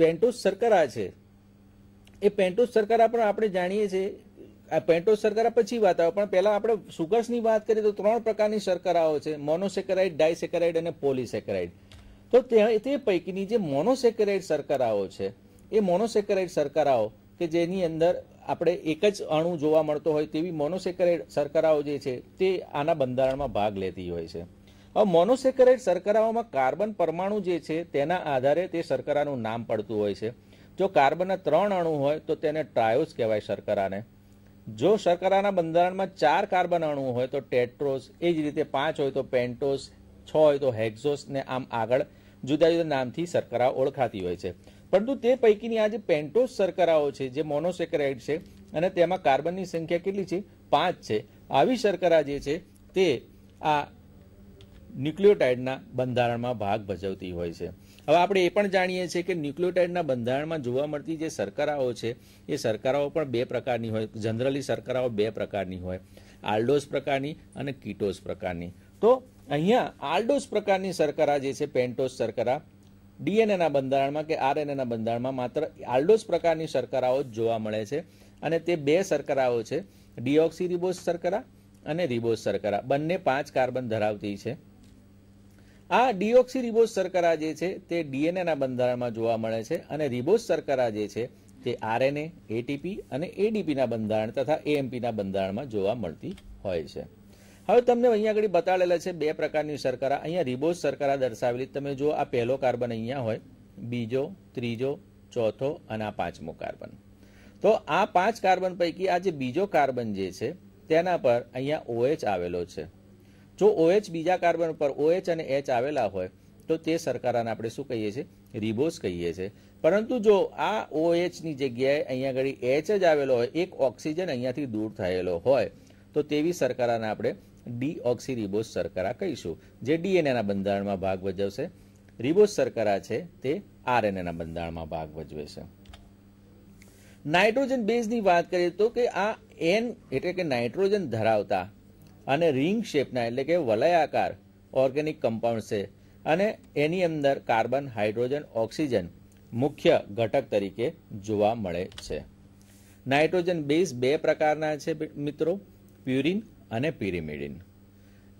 પેન્ટોઝ શર્કરા છે એ પેન્ટોઝ શર્કરા પણ આપણે જાણીએ છીએ, આ પેન્ટોઝ શર્કરા પછી વાત આવે, પણ પહેલા આપણે સુગર્સની વાત કરીએ તો 3 પ્રકારની શર્કરાઓ છે, મોનોસેકેરાઇડ, ડાયસેકેરાઇડ અને પોલીસેકેરાઇડ. તો તે પૈકીની જે મોનોસેકેરાઇડ શર્કરાઓ છે એ મોનોસેકેરાઇડ શર્કરાઓ કે જેની અંદર આપણે એક જ અણુ જોવા મળતો હોય તેવી મોનોસેકેરાઇડ શર્કરાઓ જે છે તે આના બંધારણમાં ભાગ લેતી હોય છે. હવે મોનોસેકેરાઇડ શર્કરાઓમાં કાર્બન પરમાણુ જે છે તેના આધારે તે શર્કરાનું નામ પડતું હોય છે. જો કાર્બનના 3 અણુ હોય તો તેને ટ્રાયોસ કહેવાય શર્કરાને. જો શર્કરાના બંધારણમાં 4 કાર્બન અણુ હોય તો ટેટ્રોસ, એ જ રીતે 5 હોય તો પેન્ટોસ, 6 હોય તો હેક્ઝોસ ને આમ આગળ જુદા જુદા નામથી શર્કરાઓ ઓળખાતી હોય છે. પરંતુ તે પૈકીની આ જે પેન્ટોઝ શર્કરાઓ છે જે મોનોસેકેરાઇડ છે અને તેમાં કાર્બનની સંખ્યા કેટલી છે? 5 છે. આવી શર્કરા જે છે તે આ ન્યુક્લિયોટાઇડના બંધારણમાં ભાગ ભજવતી હોય છે. હવે આપણે એ પણ જાણીએ છીએ કે ન્યુક્લિયોટાઇડના બંધારણમાં જોવા મળતી જે શર્કરાઓ છે એ શર્કરાઓ પણ બે પ્રકારની હોય. જનરલી શર્કરાઓ બે પ્રકારની હોય, આલ્ડોઝ પ્રકારની અને કીટોઝ પ્રકારની. તો અહીંયા આલ્ડોઝ પ્રકારની શર્કરા જે છે પેન્ટોઝ શર્કરા ડીએનએના બંધારણમાં કે આરએનએના બંધારણમાં માત્ર આલ્ડોઝ પ્રકારની શર્કરાઓ જ જોવા મળે છે. અને તે બે શર્કરાઓ છે ડીઓક્સીરિબોઝ શર્કરા અને રિબોઝ શર્કરા. બંને 5 કાર્બન ધરાવતી છે. આ ડીઓક્સીરિબોઝ શર્કરા જે છે તે ડીએનએના બંધારણમાં જોવા મળે છે અને રિબોઝ શર્કરા જે છે તે આરએનએ, એટીપી અને એડીપીના બંધારણ તથા એએમપીના બંધારણમાં જોવા મળતી હોય છે. હવે તમને અહીંયા આગળ બતાડેલા છે બે પ્રકારની શર્કરા. અહીંયા રિબોઝ શર્કરા દર્શાવેલી તમે જો આ પહેલો કાર્બન અહીંયા હોય, બીજો, ત્રીજો, ચોથો અને આ 5મો કાર્બન. તો આ 5 કાર્બન પૈકી આ જે બીજો કાર્બન જે છે તેના પર અહીંયા OH આવેલો છે. જો OH બીજા કાર્બન પર OH અને H આવેલા હોય તો તે શર્કરાને આપણે શું કહીએ છીએ? રિબોઝ કહીએ છીએ. પરંતુ જો આ OH ની જગ્યાએ અહીંયા આગળ H જ આવેલો હોય, એક ઓક્સિજન અહીંયાથી દૂર થયેલો હોય તો તેવી શર્કરાને આપણે ડીઓક્સીરિબોઝ શર્કરા કહીશું, જે ડીએનએના બંધારણમાં ભાગ ભજવશે. રિબોઝ શર્કરા છે તે આરએનએના બંધારણમાં ભાગ ભજવે છે. નાઇટ્રોજન બેઝની વાત કરીએ તો કે આ N એટલે કે નાઇટ્રોજન ધરાવતા અને રિંગ શેપના એટલે કે વલયાકાર ઓર્ગેનિક કમ્પાઉન્ડ છે અને એની અંદર કાર્બન, હાઇડ્રોજન, ઓક્સિજન મુખ્ય ઘટક તરીકે જોવા મળે છે. નાઇટ્રોજન બેઝ બે પ્રકારના છે મિત્રો, પ્યુરિન અને પિરિમિડિન.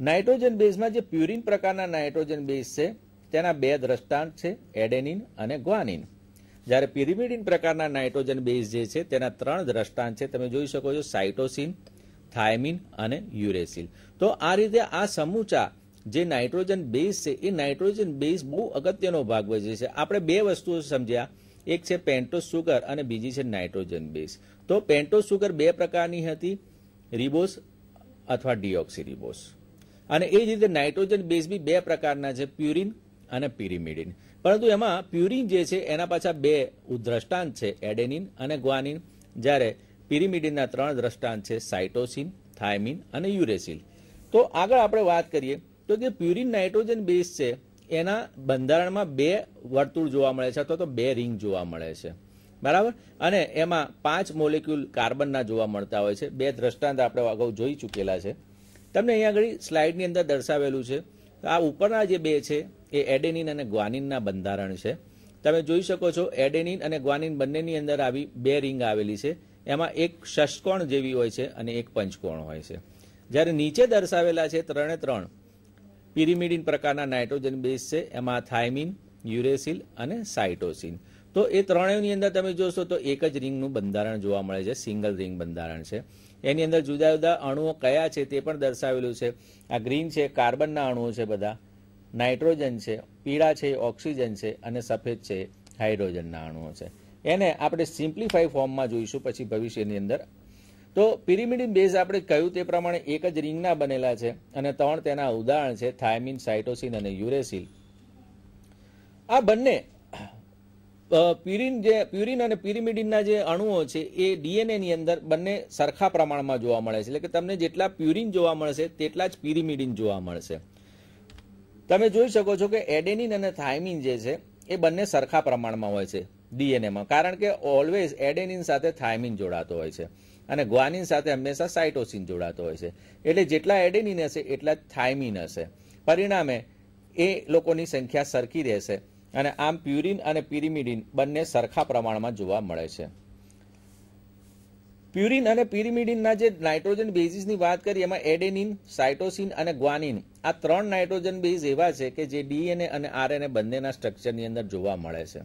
નાઇટ્રોજન બેઝમાં જે પ્યુરિન પ્રકારના નાઇટ્રોજન બેઝ છે તેના બે દ્રષ્ટાંત છે, એડેનિન અને ગ્વાનિન. જ્યારે પિરિમિડિન પ્રકારના નાઇટ્રોજન બેઝ જે છે તેના 3 દ્રષ્ટાંત છે. તમે જોઈ શકો છો, સાઇટોસિન, થાયમિન અને યુરેસિલ. તો આ રીતે આ સમૂચા જે નાઇટ્રોજન બેઝ છે એ નાઇટ્રોજન બેઝ બહુ અગત્યનો ભાગ ભજવે છે. આપણે બે વસ્તુઓ સમજ્યા, એક છે પેન્ટોઝ સુગર અને બીજી છે નાઇટ્રોજન બેઝ. તો પેન્ટોઝ સુગર બે પ્રકારની હતી, રિબોઝ અથવા ડીઓક્સીરિબોઝ. અને એ જ રીતે નાઇટ્રોજન બેઝ બી બે પ્રકારના છે, પ્યુરિન અને પિરિમિડિન. પરંતુ એમાં પ્યુરિન જે છે એના પાછા બે દ્રષ્ટાંત છે, એડેનિન અને ગ્વાનિન, જ્યારે પિરિમિડિનના 3 દ્રષ્ટાંત છે, સાઇટોસિન, થાયમિન અને યુરેસિલ. તો આગળ આપણે વાત કરીએ તો કે પ્યુરિન નાઇટ્રોજન બેઝ છે એના બંધારણમાં 2 વર્તુળ જોવા મળે છે અથવા તો 2 રિંગ જોવા મળે છે, બરાબર. અને એમાં 5 મોલેક્યુલ કાર્બનના જોવા મળતા હોય છે. 2 દ્રષ્ટાંત આપણે અગાઉ જોઈ ચૂકેલા છે. તમને અહીંયા આગળ સ્લાઇડની અંદર દર્શાવેલું છે. આ ઉપરના જે 2 છે એ એડેનિન અને ગ્વાનિનના બંધારણ છે. તમે જોઈ શકો છો, એડેનિન અને ગ્વાનિન બંનેની અંદર આવી 2 રિંગ આવેલી છે. એમાં એક ષષ્કોણ જેવી હોય છે અને એક પંચકોણ હોય છે. જ્યારે નીચે દર્શાવેલા છે 3 પિરિમિડિન પ્રકારના નાઇટ્રોજન બેઝ છે, એમાં થાયમિન, યુરેસિલ અને સાઇટોસિન. તો એ ત્રણેયની અંદર તમે જોશો તો એક જ રિંગનું બંધારણ જોવા મળે છે, સિંગલ રિંગ બંધારણ છે. એની અંદર જુદા જુદા અણુઓ કયા છે તે પણ દર્શાવેલું છે. આ ગ્રીન છે કાર્બનના અણુઓ છે બધા, નાઇટ્રોજન છે, પીળા છે ઓક્સિજન છે અને સફેદ છે હાઇડ્રોજનના અણુઓ છે. એને આપણે સિમ્પ્લિફાઈ ફોર્મમાં જોઈશું પછી ભવિષ્યની અંદર. તો પિરિમિડિન બેઝ આપણે કહ્યું તે પ્રમાણે એક જ રિંગના બનેલા છે અને 3 તેના ઉદાહરણ છે, થાયમિન, સાઇટોસિન અને યુરેસિલ. આ બંને પ્યુરિન અને પિરિમિડિનના જે અણુઓ છે એ ડીએનએની અંદર બંને સરખા પ્રમાણમાં જોવા મળે છે. એટલે કે તમને જેટલા પ્યુરિન જોવા મળશે તેટલા જ પિરિમિડિન જોવા મળશે. તમે જોઈ શકો છો કે એડેનિન અને થાયમિન જે છે એ બંને સરખા પ્રમાણમાં હોય છે ડીએનએમાં, કારણ કે ઓલવેઝ એડેનિન સાથે થાયમિન જોડાતો હોય છે અને ગ્વાનિન સાથે હંમેશા સાઇટોસિન જોડાતો હોય છે. એટલે જેટલા એડેનિન હશે એટલા જ થાયમિન હશે. પરિણામે એ લોકોની સંખ્યા સરખી રહેશે અને આમ પ્યુરિન અને પિરિમિડિન બંને સરખા પ્રમાણમાં જોવા મળે છે. પ્યુરિન અને પિરિમિડિનના જે નાઇટ્રોજન બેઝિસની વાત કરીએ એમાં એડેનિન, સાઇટોસિન અને ગ્વાનિન આ 3 નાઇટ્રોજન બેઝ એવા છે કે જે ડીએનએ અને આરએનએ બંનેના સ્ટ્રક્ચરની અંદર જોવા મળે છે.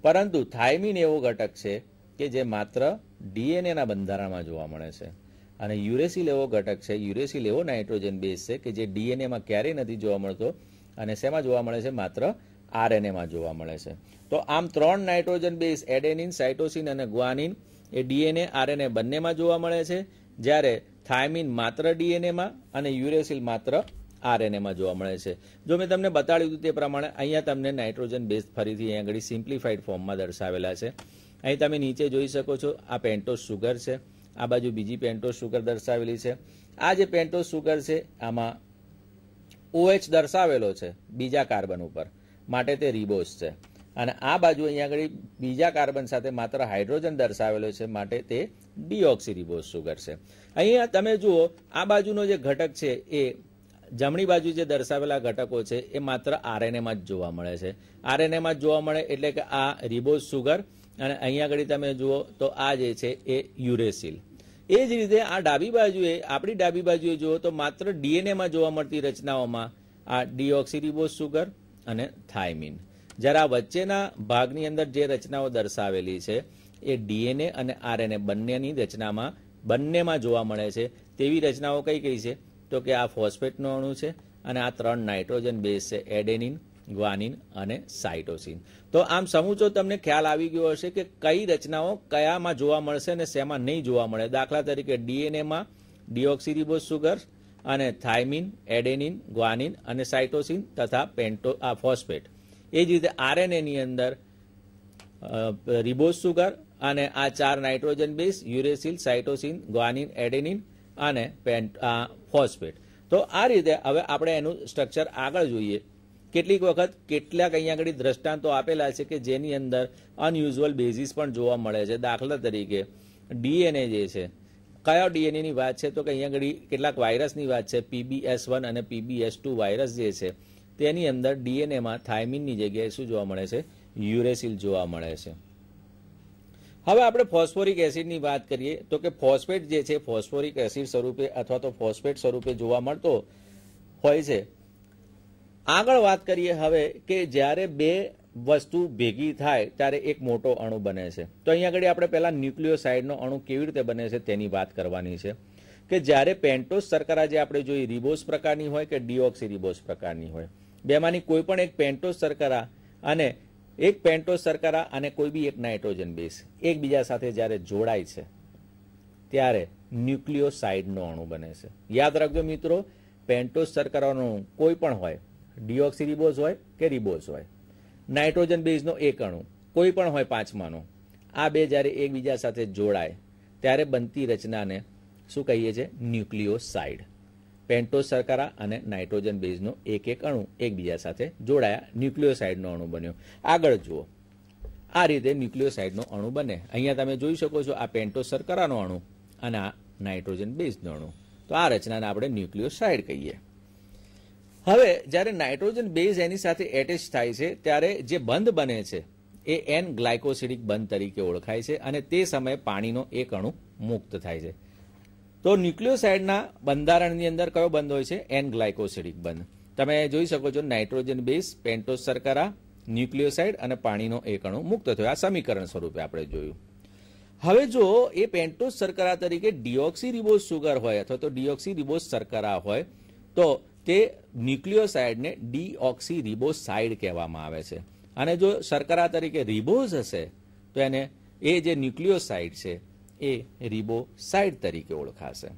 પરંતુ થાયમિન એવો ઘટક છે કે જે માત્ર ડીએનએના બંધારણમાં જોવા મળે છે અને યુરેસિલ એવો ઘટક છે, યુરેસિલ એવો નાઇટ્રોજન બેઝ છે કે જે ડીએનએમાં ક્યારેય નથી જોવા મળતો અને શેમાં જોવા મળે છે? માત્ર આરએનએમાં જોવા મળે છે. તો આમ 3 નાઇટ્રોજન બેઝ એડેનિન, સાઇટોસિન અને ગ્વાનિન એ ડીએનએ, આરએનએ બંનેમાં જોવા મળે છે, જ્યારે થાયમિન માત્ર ડીએનએમાં અને યુરેસિલ માત્ર આરએનએમાં જોવા મળે છે. જો મેં તમને બતાડ્યું તે પ્રમાણે અહીંયા તમને નાઇટ્રોજન બેઝ ફરીથી અહીંયા આગળ સિમ્પ્લિફાઈડ ફોર્મમાં દર્શાવેલા છે. અહીં તમે નીચે જોઈ શકો છો, આ પેન્ટોઝ સુગર છે, આ બાજુ બીજી પેન્ટોઝ સુગર દર્શાવેલી છે. આ જે પેન્ટોઝ સુગર છે આમાં OH દર્શાવેલો છે બીજા કાર્બન ઉપર માટે તે રિબોઝ છે. અને આ બાજુ અહીંયા આગળ બીજા કાર્બન સાથે માત્ર હાઇડ્રોજન દર્શાવેલો છે માટે તે ડીઓક્સી રિબોઝ સુગર છે. અહીંયા તમે જુઓ આ બાજુનો જે ઘટક છે એ જમણી બાજુ જે દર્શાવેલા ઘટકો છે એ માત્ર આરએનએમાં જ જોવા મળે છે. આરએનએમાં જ જોવા મળે એટલે કે આ રિબોઝ સુગર અને અહીંયા આગળ તમે જુઓ તો આ જે છે એ યુરેસિલ. એ જ રીતે આ આપણી ડાબી બાજુએ જુઓ તો માત્ર ડીએનએમાં જોવા મળતી રચનાઓમાં આ ડીઓક્સી રિબોઝ સુગર અને થાઇમિન. જ્યારે આ વચ્ચેના ભાગની અંદર જે રચનાઓ દર્શાવેલી છે એ ડીએનએ અને આરએનએ બંનેમાં જોવા મળે છે. તેવી રચનાઓ કઈ કઈ છે તો કે આ ફોસ્ફેટનો અણુ છે અને આ 3 નાઇટ્રોજન બેઝ છે, એડેનિન, ગ્વાનિન અને સાઇટોસિન. તો આમ સમૂચો તમને ખ્યાલ આવી ગયો હશે કે કઈ રચનાઓ કયામાં જોવા મળશે અને શેમાં નહીં જોવા મળે. દાખલા તરીકે ડીએનએમાં ડીઓક્સી રિબોઝ સુગર અને થાઇમિન, એડેનિન, ગ્વાનિન અને સાઇટોસિન તથા ફોસ્ફેટ. એ જ રીતે આરએનએની અંદર રિબોઝ સુગર અને આ 4 nitrogen base uracil, cytosine, guanine, adenine અને ફોસ્ફેટ. તો આ રીતે હવે આપણે એનું સ્ટ્રક્ચર આગળ જોઈએ. કેટલીક વખત કેટલાક અહીંયા આગળ દ્રષ્ટાંતો આપેલા છે કે જેની અંદર અનયુઝ્યુઅલ બેઝિસ પણ જોવા મળે છે. દાખલા તરીકે ડીએનએ જે છે, કયો ડીએનએની વાત છે તો કે અહીંયા આગળ કેટલાક વાયરસની વાત છે. PBS1 અને PBS2 વાયરસ જે છે તેની અંદર ડીએનએમાં થાઇમિનની જગ્યાએ શું જોવા મળે છે? યુરેસિલ જોવા મળે છે. હવે આપણે ફોસ્ફોરિક એસિડની વાત કરીએ તો કે ફોસ્ફેટ જે છે ફોસ્ફોરિક એસિડ સ્વરૂપે અથવા તો ફોસ્ફેટ સ્વરૂપે જોવા મળતો હોય છે. આગળ વાત કરીએ હવે કે જ્યારે બે વસ્તુ ભેગી થાય ત્યારે એક મોટો અણુ બને છે. તો અહીંયા આગળ આપણે પહેલા ન્યુક્લિયોસાઇડનો અણુ કેવી રીતે બને છે તેની વાત કરવાની છે કે જ્યારે પેન્ટોઝ શર્કરા જે આપણે જોઈ રિબોઝ પ્રકારની હોય કે ડીઓક્સી રિબોઝ પ્રકારની હોય, બેમાંની કોઈ પણ એક પેન્ટોઝ શર્કરા અને કોઈ બી એક નાઇટ્રોજન બેઝ એકબીજા સાથે જ્યારે જોડાય છે ત્યારે ન્યુક્લિયોસાઇડનો અણુ બને છે. યાદ રાખજો મિત્રો, પેન્ટોઝ શર્કરાનો કોઈ પણ હોય, ડીઓક્સી રિબોઝ હોય કે રિબોઝ હોય, નાઇટ્રોજન બેઝનો એક અણુ કોઈ પણ હોય પાંચમાનો, આ બે જ્યારે એકબીજા સાથે જોડાય ત્યારે બનતી રચનાને શું કહીએ છીએ? ન્યુક્લિયોસાઇડ. પેન્ટોઝ શર્કરા અને નાઇટ્રોજન બેઝનો એક અણુ એકબીજા સાથે જોડાયા, ન્યુક્લિયોસાઇડનો અણુ બન્યો. આગળ જુઓ, આ રીતે ન્યુક્લિયોસાઇડનો અણુ બને. અહીંયા તમે જોઈ શકો છો આ પેન્ટોઝ શર્કરાનો અણુ અને આ નાઇટ્રોજન બેઝનો અણુ. તો આ રચનાને આપણે ન્યુક્લિયોસાઇડ કહીએ. હવે જ્યારે નાઇટ્રોજન બેઝ એની સાથે એટેચ થાય છે ત્યારે જે બંધ બને છે એ એન ગ્લાયકોસિડિક બંધ તરીકે ઓળખાય છે અને તે સમયે પાણીનો એક અણુ મુક્ત થાય છે. તો ન્યુક્લિયોસાઇડના બંધારણની અંદર કયો બંધ હોય છે? એન ગ્લાયકોસિડિક બંધ. તમે જોઈ શકો છો નાઇટ્રોજન બેઝ, પેન્ટોઝ શર્કરા, ન્યુક્લિયોસાઇડ અને પાણીનો એક અણુ મુક્ત થયો. આ સમીકરણ સ્વરૂપે આપણે જોયું. હવે જો એ પેન્ટોઝ શર્કરા તરીકે ડીઓક્સી રિબોઝ સુગર હોય અથવા તો ડીઓક્સી રિબોઝ શર્કરા હોય તો તે ન્યુક્લિયોસાઇડને ડીઓક્સી રિબોસાઇડ કહેવામાં આવે છે. અને જો શર્કરા તરીકે રિબોઝ હશે તો એને એ જે ન્યુક્લિયોસાઇડ છે એ રિબોસાઇડ તરીકે ઓળખાશે.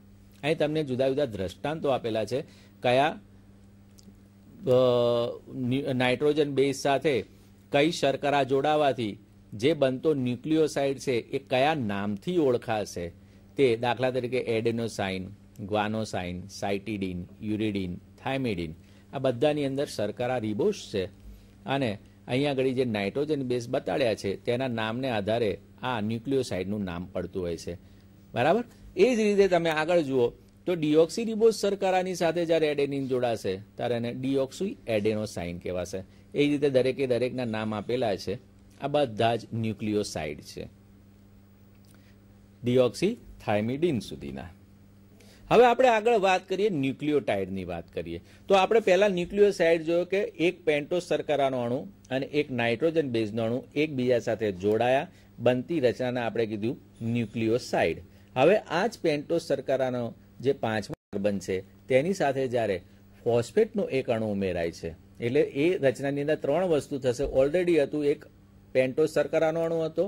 અહીં તમને જુદા જુદા દ્રષ્ટાંતો આપેલા છે કયા નાઇટ્રોજન બેઝ સાથે કઈ શર્કરા જોડાવાથી જે બનતો ન્યુક્લિયોસાઇડ છે એ કયા નામથી ઓળખાશે તે. દાખલા તરીકે એડેનોસાઇન, ગ્વાનોસાઇન, સાઇટિડીન, યુરિડીન, થાઇમિડીન, આ બધાની અંદર શર્કરા રિબોઝ છે અને અહીંયા આગળ જે નાઇટ્રોજન બેઝ બતાડ્યા છે તેના નામને આધારે આ ન્યુક્લિયોસાઇડનું નામ પડતું હોય છે. બરાબર. એ જ રીતે તમે આગળ જુઓ તો ડીઓક્સી રિબોઝ શર્કરાની સાથે જ્યારે એડેનિન જોડાશે ત્યારે એને ડીઓક્સી એડેનોસાઇન કહેવાશે. એ જ રીતે દરેકના નામ આપેલા છે. આ બધા જ ન્યુક્લિયોસાઇડ છે, ડીઓક્સી થાઇમિડીન સુધીના. હવે આપણે આગળ વાત કરીએ ન્યુક્લિયોટાઇડની વાત કરીએ તો આપણે પહેલા ન્યુક્લિયોસાઇડ જોયો કે એક પેન્ટોઝ શર્કરાનો અણુ અને એક નાઇટ્રોજન બેઝનો અણુ એકબીજા સાથે જોડાયા, બનતી રચનાને આપણે કીધું ન્યુક્લિયોસાઇડ. હવે આ જ પેન્ટોઝ શર્કરાનો જે 5મો કાર્બન છે તેની સાથે જ્યારે ફોસ્ફેટનો એક અણુ ઉમેરાય છે એટલે એ રચનાની અંદર 3 વસ્તુ થશે. ઓલરેડી હતું એક પેન્ટોઝ શર્કરાનો અણુ હતો,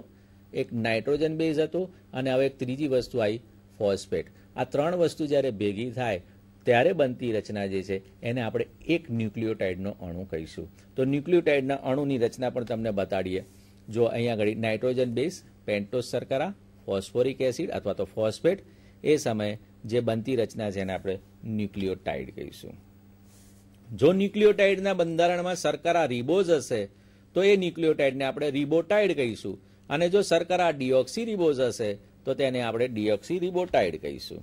એક નાઇટ્રોજન બેઝ હતો અને હવે એક ત્રીજી વસ્તુ આવી ફોસ્ફેટ. આ 3 વસ્તુ જ્યારે ભેગી થાય ત્યારે બનતી રચના જે છે એને આપણે એક ન્યુક્લિયોટાઇડનો અણુ કહીશું. તો ન્યુક્લિયોટાઇડના અણુની રચના પણ તમને બતાડીએ. જો અહીંયા આગળ નાઇટ્રોજન બેઝ, પેન્ટોઝ શર્કરા, ફોસ્ફોરિક એસિડ અથવા તો ફોસ્ફેટ, એ સમયે જે બનતી રચના છે એને આપણે ન્યુક્લિયોટાઇડ કહીશું. જો ન્યુક્લિયોટાઇડના બંધારણમાં શર્કરા રિબોઝ હશે તો એ ન્યુક્લિયોટાઇડને આપણે રિબોટાઇડ કહીશું, અને જો શર્કરા ડિઓક્સી રિબોઝ હશે તો તેને આપણે ડિઓક્સી રિબોટાઇડ કહીશું.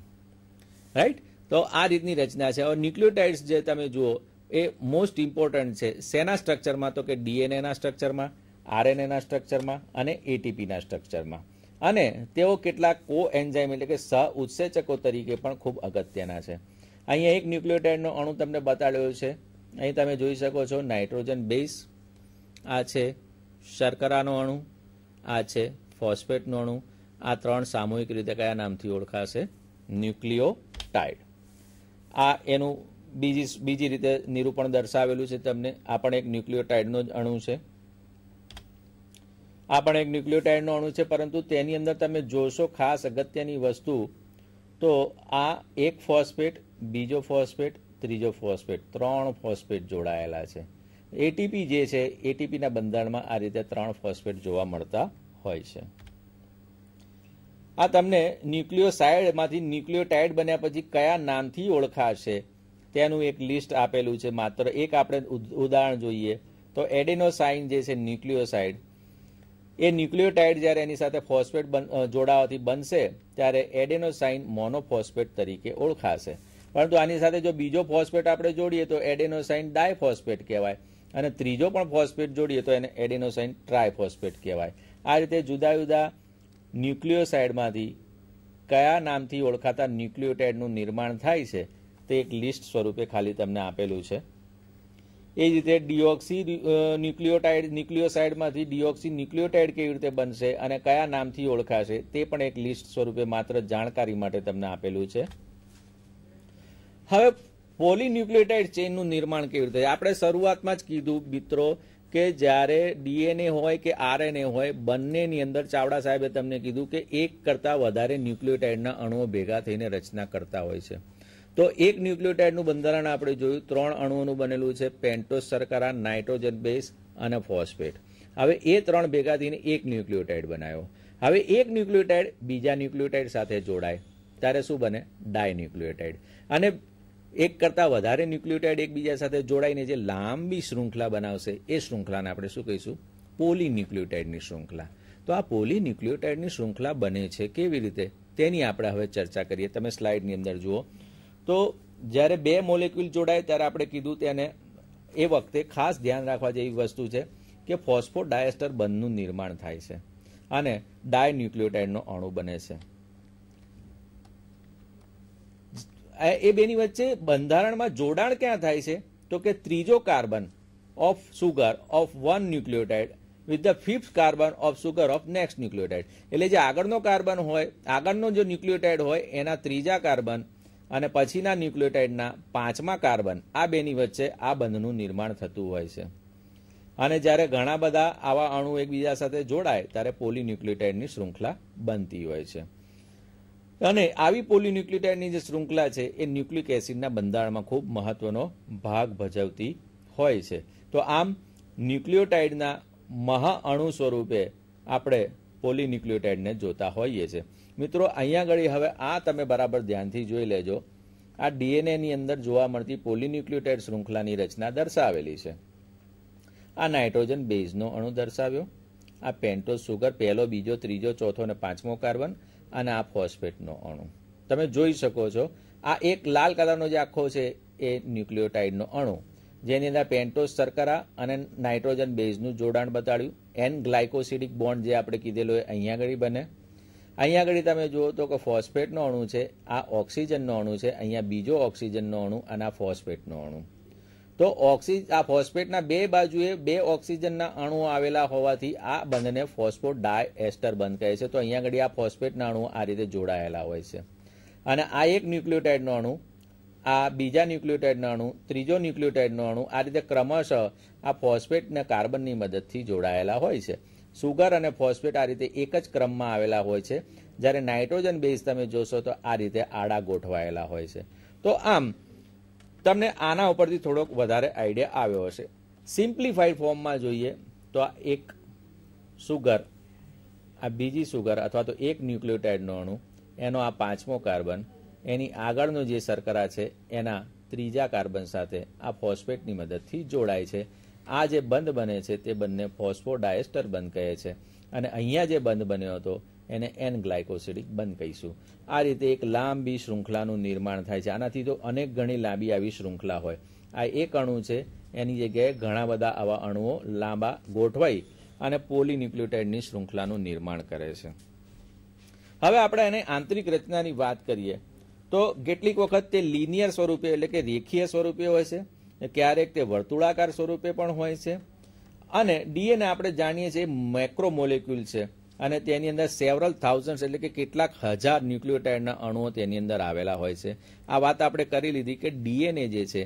રાઈટ? તો આ રીતની રચના છે. હવે ન્યુક્લિયોટાઇડ્સ જે તમે જુઓ એ મોસ્ટ ઇમ્પોર્ટન્ટ છે. શેના સ્ટ્રક્ચરમાં? તો કે ડીએનએના સ્ટ્રક્ચરમાં, આરએનએના સ્ટ્રક્ચરમાં અને એટીપીના સ્ટ્રક્ચરમાં. અને તેઓ કેટલાક કો એન્ઝાઇમ એટલે કે સહ ઉત્સેચકો તરીકે પણ ખૂબ અગત્યના છે. અહીંયા એક ન્યુક્લિયોટાઇડનો અણુ તમને બતાડ્યો છે. અહીં તમે જોઈ શકો છો નાઇટ્રોજન બેઝ, આ છે શર્કરાનો અણુ, આ છે ફોસ્ફેટનો અણુ. આ ત્રણ સામૂહિક રીતે કયા નામથી ઓળખાશે? ન્યુક્લિયોટાઇડ. આ એનું બીજી રીતે નિરૂપણ દર્શાવેલું છે તમને. આ પણ એક ન્યુક્લિયોટાઇડનો જ અણુ છે. આ પણ એક ન્યુક્લિયોટાઇડનો અણુ છે, પરંતુ તેની અંદર તમે જોશો ખાસ અગત્યની વસ્તુ, તો આ એક ફોસ્ફેટ, બીજો ફોસ્ફેટ, ત્રીજો ફોસ્ફેટ, 3 ફોસ્ફેટ જોડાયેલા છે. એટીપી જે છે, એટીપીના બંધારણમાં આ રીતે 3 ફોસ્ફેટ જોવા મળતા હોય છે. આ તમને ન્યુક્લિયોસાઇડમાંથી ન્યુક્લિયોટાઇડ બન્યા પછી કયા નામથી ઓળખાશે તેનું એક લિસ્ટ આપેલું છે. માત્ર એક આપણે ઉદાહરણ જોઈએ તો એડેનોસાઇન જે છે ન્યુક્લિયોસાઇડ, એ ન્યુક્લિયોટાઇડ જ્યારે એની સાથે ફોસ્ફેટ જોડાવાથી બનશે ત્યારે એડેનોસાઇન મોનોફોસ્ફેટ તરીકે ઓળખાશે. પરંતુ આની સાથે જો બીજો ફોસ્ફેટ આપણે જોડીએ તો એડેનોસાઇન ડાયફોસ્ફેટ કહેવાય, અને ત્રીજો પણ ફોસ્ફેટ જોડીએ તો એને એડેનોસાઇન ટ્રાયફોસ્ફેટ કહેવાય. આ રીતે જુદા જુદા ન્યુક્લિયોસાઇડમાંથી કયા નામથી ઓળખાતા ન્યુક્લિયોટાઇડનું નિર્માણ થાય છે તે એક લિસ્ટ સ્વરૂપે ખાલી તમને આપેલું છે. એ જ રીતે ડિઓક્સી ન્યુક્લિયોસાઇડમાંથી ડિઓક્સી ન્યુક્લિયોટાઇડ કેવી રીતે બનશે અને કયા નામથી ઓળખાશે તે પણ એક લિસ્ટ સ્વરૂપે માત્ર જાણકારી માટે તમને આપેલું છે. હવે પોલીન્યુક્લિયોટાઇડ ચેઇનનું નિર્માણ કેવી રીતે? આપણે શરૂઆતમાં જ કીધું મિત્રો કે જ્યારે ડીએનએ હોય કે આરએનએ હોય, બંનેની અંદર ચાવડા સાહેબે તમને કીધું કે એક કરતાં વધારે ન્યુક્લિયોટાઇડના અણુઓ ભેગા થઈને રચના કરતા હોય છે. તો એક ન્યુક્લિયોટાઇડનું બંધારણ આપણે જોયું 3 અણુઓનું બનેલું છે: પેન્ટોસ શર્કરા, નાઇટ્રોજન બેઝ અને ફોસ્ફેટ. હવે એ 3 ભેગા થઈને એક ન્યુક્લિયોટાઇડ બનાવ્યો. હવે એક ન્યુક્લિયોટાઇડ બીજા ન્યુક્લિયોટાઇડ સાથે જોડાય ત્યારે શું બને? ડાયન્યુક્લિયોટાઇડ. અને એક કરતાં વધારે ન્યુક્લિયોટાઇડ એકબીજા સાથે જોડાઈને જે લાંબી શૃંખલા બનાવશે એ શૃંખલાને આપણે શું કહીશું? પોલીન્યુક્લિયોટાઇડની શૃંખલા. તો આ પોલીન્યુક્લિયોટાઇડની શૃંખલા બને છે કેવી રીતે તેની આપણે હવે ચર્ચા કરીએ. તમે સ્લાઇડની અંદર જુઓ તો જ્યારે 2 મોલેક્યુલ જોડાય ત્યારે આપણે કીધું તેને એ વખતે ખાસ ધ્યાન રાખવા જેવી વસ્તુ છે કે ફોસ્ફોડાયસ્ટર બંધનું નિર્માણ થાય છે અને ડાયન્યુક્લિયોટાઇડનો અણુ બને છે. એ બેની વચ્ચે બંધારણમાં જોડાણ ક્યાં થાય છે? તો કે ત્રીજો carbon of sugar of 1 nucleotide with the 5th carbon of sugar of next nucleotide. એટલે જે આગળનો કાર્બન હોય, આગળનો જે ન્યુક્લિયોટાઇડ હોય એના ત્રીજા કાર્બન અને પછીના ન્યુક્લિયોટાઇડના 5મા કાર્બન, આ બેની વચ્ચે આ બંધનું નિર્માણ થતું હોય છે. અને જ્યારે ઘણા બધા આવા અણુ એકબીજા સાથે જોડાય ત્યારે પોલીન્યુક્લિયોટાઇડની શૃંખલા બનતી હોય છે. અને આવી પોલીન્યુક્લિયોટાઇડની જે શૃંખલા છે એ ન્યુક્લિક એસિડના બંધારણમાં ખૂબ મહત્વનો ભાગ ભજવતી હોય છે. તો આમ ન્યુક્લિયોટાઇડના મહાઅણુ સ્વરૂપે આપણે પોલીન્યુક્લિયોટાઇડને જોતા હોઈએ છીએ. મિત્રો અહીંયા આગળ હવે આ તમે બરાબર ધ્યાનથી જોઈ લેજો. આ ડીએનએની અંદર જોવા મળતી પોલીન્યુક્લિયોટાઇડ શૃંખલાની રચના દર્શાવેલી છે. આ નાઇટ્રોજન બેઝનો અણુ દર્શાવ્યો, આ પેન્ટોસ સુગર પહેલો, બીજો, ત્રીજો, ચોથો અને 5મો કાર્બન, અને આ ફોસ્ફેટનો અણુ તમે જોઈ શકો છો. આ એક લાલ કલરનો જે આખો છે એ ન્યુક્લિયોટાઇડનો અણુ, જેની અંદર પેન્ટોસ શર્કરા અને નાઇટ્રોજન બેઝનું જોડાણ બતાડ્યું. એન ગ્લાયકોસિડિક બોન્ડ જે આપણે કીધેલો એ અહીંયા આગળ બને. અહીંયા આગળ તમે જુઓ તો કે ફોસ્ફેટનો અણુ છે, આ ઓક્સિજનનો અણુ છે, અહીંયા બીજો ઓક્સિજનનો અણુ અને આ ફોસ્ફેટનો અણુ. તો આ ફોસ્ફેટના 2 બાજુએ 2 ઓક્સિજનના અણુઓ આવેલા હોવાથી આ બંધને ફોસ્ફોડાયએસ્ટર બંધ કહે છે. તો અહીંયા આગળ આ ફોસ્ફેટના અણુઓ આ રીતે જોડાયેલા હોય છે. અને આ એક ન્યુક્લિયોટાઇડનો અણુ, આ બીજા ન્યુક્લિયોટાઇડનો અણુ, ત્રીજો ન્યુક્લિયોટાઇડનો અણુ, આ રીતે ક્રમશઃ આ ફોસ્ફેટ અને કાર્બનની મદદથી જોડાયેલા હોય છે. સુગર અને ફોસ્ફેટ આ રીતે એક જ ક્રમમાં આવેલા હોય છે, જ્યારે નાઇટ્રોજન બેઝ તમે જોશો તો આ રીતે આડા ગોઠવાયેલા હોય છે. તો આમ તમને આના ઉપરથી થોડોક વધારે આઈડિયા આવ્યો હશે. સિમ્પ્લિફાઈડ ફોર્મમાં જોઈએ તો આ એક સુગર, આ બીજી સુગર અથવા તો એક ન્યુક્લિયોટાઇડનો અણુ, એનો આ 5મો કાર્બન, એની આગળનો જે શર્કરા છે એના ત્રીજા કાર્બન સાથે આ ફોસ્ફેટની મદદથી જોડાય છે. આ જે બંધ બને છે તે બંને ફોસ્ફોડાયસ્ટર બંધ કહે છે અને અહીંયા જે બંધ બન્યો હતો એને એન ગ્લાયકોસિડિક બંધ કહીશું. આ રીતે એક લાંબી શૃંખલાનું નિર્માણ થાય છે. આનાથી તો અનેક ગણી લાંબી આવી શૃંખલા હોય. આ એક અણુ છે, એની જગ્યાએ ઘણા બધા આવા અણુઓ લાંબા ગોઠવાઈ અને પોલીન્યુક્લિયોટાઇડની શૃંખલાનું નિર્માણ કરે છે. હવે આપણે એને આંતરિક રચનાની વાત કરીએ તો કેટલીક વખત તે લિનિયર સ્વરૂપે એટલે કે રેખીય સ્વરૂપે હોય છે, ક્યારેક તે વર્તુળાકાર સ્વરૂપે પણ હોય છે. અને ડીએનએ આપણે જાણીએ છીએ મેક્રોમોલેક્યુલ છે અને તેની અંદર સેવરલ થાઉઝન્ડ એટલે કે કેટલાક હજાર ન્યુક્લિયોટાઇડના અણુઓ તેની અંદર આવેલા હોય છે. આ વાત આપણે કરી લીધી કે ડીએનએ જે છે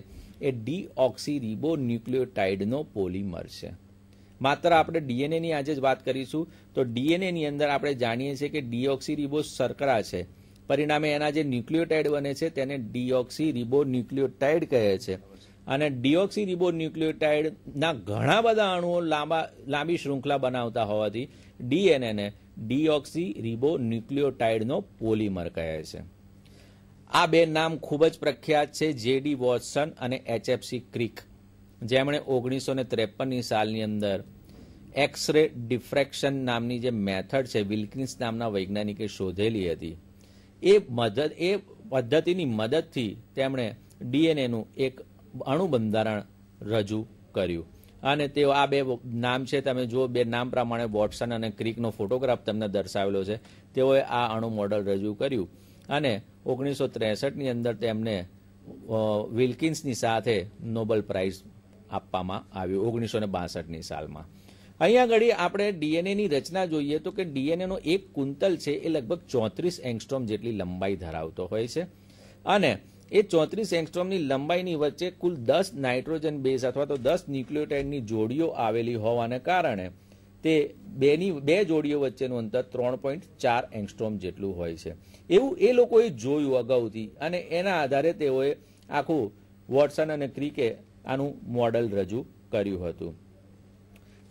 એ ડીઓક્સીરીબો ન્યુક્લિયોટાઇડનો પોલિમર છે. માત્ર આપણે ડીએનએની આજે જ વાત કરીશું તો ડીએનએની અંદર આપણે જાણીએ છીએ કે ડીઓક્સીરીબો શર્કરા છે, પરિણામે એના જે ન્યુક્લિયોટાઇડ બને છે તેને ડીઓક્સીરીબો ન્યુક્લિયોટાઇડ કહે છે. અને ડીઓક્સીરીબો ન્યુક્લિયોટાઇડના ઘણા બધા અણુઓ લાંબી શૃંખલા બનાવતા હોવાથી ડીએનએને ડીઓક્સીરીબો ન્યુક્લિયોટાઇડનો પોલિમર કહે છે. આ બે નામ ખૂબ જ પ્રખ્યાત છે, જેડી વોટસન અને એચએફસી ક્રિક, જેમણે 1953ની સાલની અંદર એક્સરે ડિફ્રેક્શન નામની જે મેથડ છે વિલ્કિન્સ નામના વૈજ્ઞાનિકે શોધેલી હતી. એ પદ્ધતિની મદદથી તેમણે ડીએનએનું એક અણુ બંધારણ રજૂ કર્યું અને તેઓ આ બે નામ છે, તમે જુઓ બે નામ પ્રમાણે વોટસન અને ક્રિકનો ફોટોગ્રાફ તમને દર્શાવેલો છે. તેઓએ આ અણુ મોડલ રજૂ કર્યું અને 1963ની અંદર તેમને વિલ્કિન્સની સાથે નોબેલ પ્રાઇઝ આપવામાં આવ્યું 1962ની સાલમાં. અહીંયા આગળ આપણે ડીએનએની રચના જોઈએ તો કે ડીએનએનો એક કુંતલ છે એ લગભગ 34 એંગસ્ટ્રોમ જેટલી લંબાઈ ધરાવતો હોય છે અને એ 34 એંગસ્ટ્રોમની લંબાઈની વચ્ચે કુલ 10 નાઇટ્રોજન બેઝ અથવા તો 10 ન્યુક્લિયોટાઇડની જોડીઓ આવેલી હોવાને કારણે તે બે જોડીઓ વચ્ચેનું અંતર 3.4 એંગસ્ટ્રોમ જેટલું હોય છે. એવું એ લોકોએ જોયું અગાઉથી અને એના આધારે તેઓએ આખું વોટસન અને ક્રિકે આનું મોડલ રજૂ કર્યું હતું.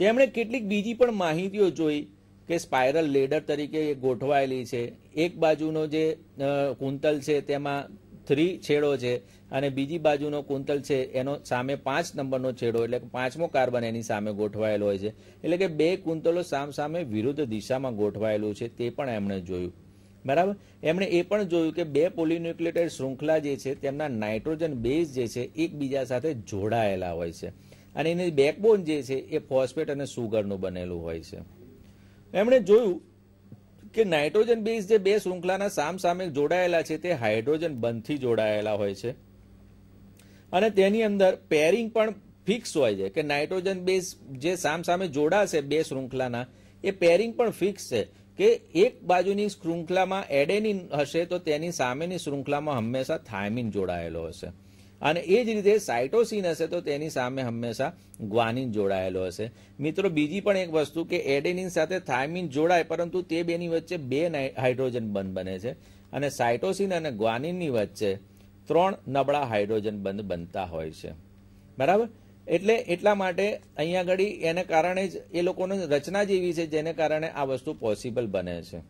તેમણે કેટલીક બીજી પણ માહિતીઓ જોઈ કે સ્પાઇરલ લેડર તરીકે એ ગોઠવાયેલી છે. એક બાજુનો જે કુંતલ છે તેમાં 3 છેડો છે અને બીજી બાજુનો કુંતલ છે એનો સામે 5 નંબરનો છેડો એટલે કે 5મો કાર્બન એની સામે ગોઠવાયેલો હોય છે. એટલે કે બે કુંતલો સામસામે વિરુદ્ધ દિશામાં ગોઠવાયેલું છે તે પણ એમણે જોયું. બરાબર. એમણે એ પણ જોયું કે બે પોલીન્યુક્લિયોટાઇડ શૃંખલા જે છે તેમના નાઇટ્રોજન બેઝ જે છે એકબીજા સાથે જોડાયેલા હોય છે અને એની બેકબોન જે છે એ ફોસ્ફેટ અને સુગરનું બનેલું હોય છે. એમણે જોયું કે નાઇટ્રોજન બેઝ જે બે શૃંખલાના સામસામે જોડાયેલા છે તે હાઇડ્રોજન બંધથી જોડાયેલા હોય છે અને તેની અંદર પેરિંગ પણ ફિક્સ હોય છે કે નાઇટ્રોજન બેઝ જે સામસામે જોડાશે બે શૃંખલાના એ પેરિંગ પણ ફિક્સ છે કે એક બાજુની શૃંખલામાં એડેનિન હશે તો તેની સામેની શૃંખલામાં હંમેશા થાઇમિન જોડાયેલો હશે અને એ જ રીતે સાઇટોસિન હશે તો તેની સામે હંમેશા ગ્વાનિન જોડાયેલો હશે. મિત્રો બીજી પણ એક વસ્તુ કે એડેનિન સાથે થાઇમિન જોડાય પરંતુ તે બેની વચ્ચે બે હાઇડ્રોજન બંધ બને છે અને સાઇટોસિન અને ગ્વાનિનની વચ્ચે 3 નબળા હાઇડ્રોજન બંધ બનતા હોય છે. બરાબર. એટલે એટલા માટે અહીંયા આગળ એને કારણે જ એ લોકોની રચના જ એવી છે જેને કારણે આ વસ્તુ પોસિબલ બને છે.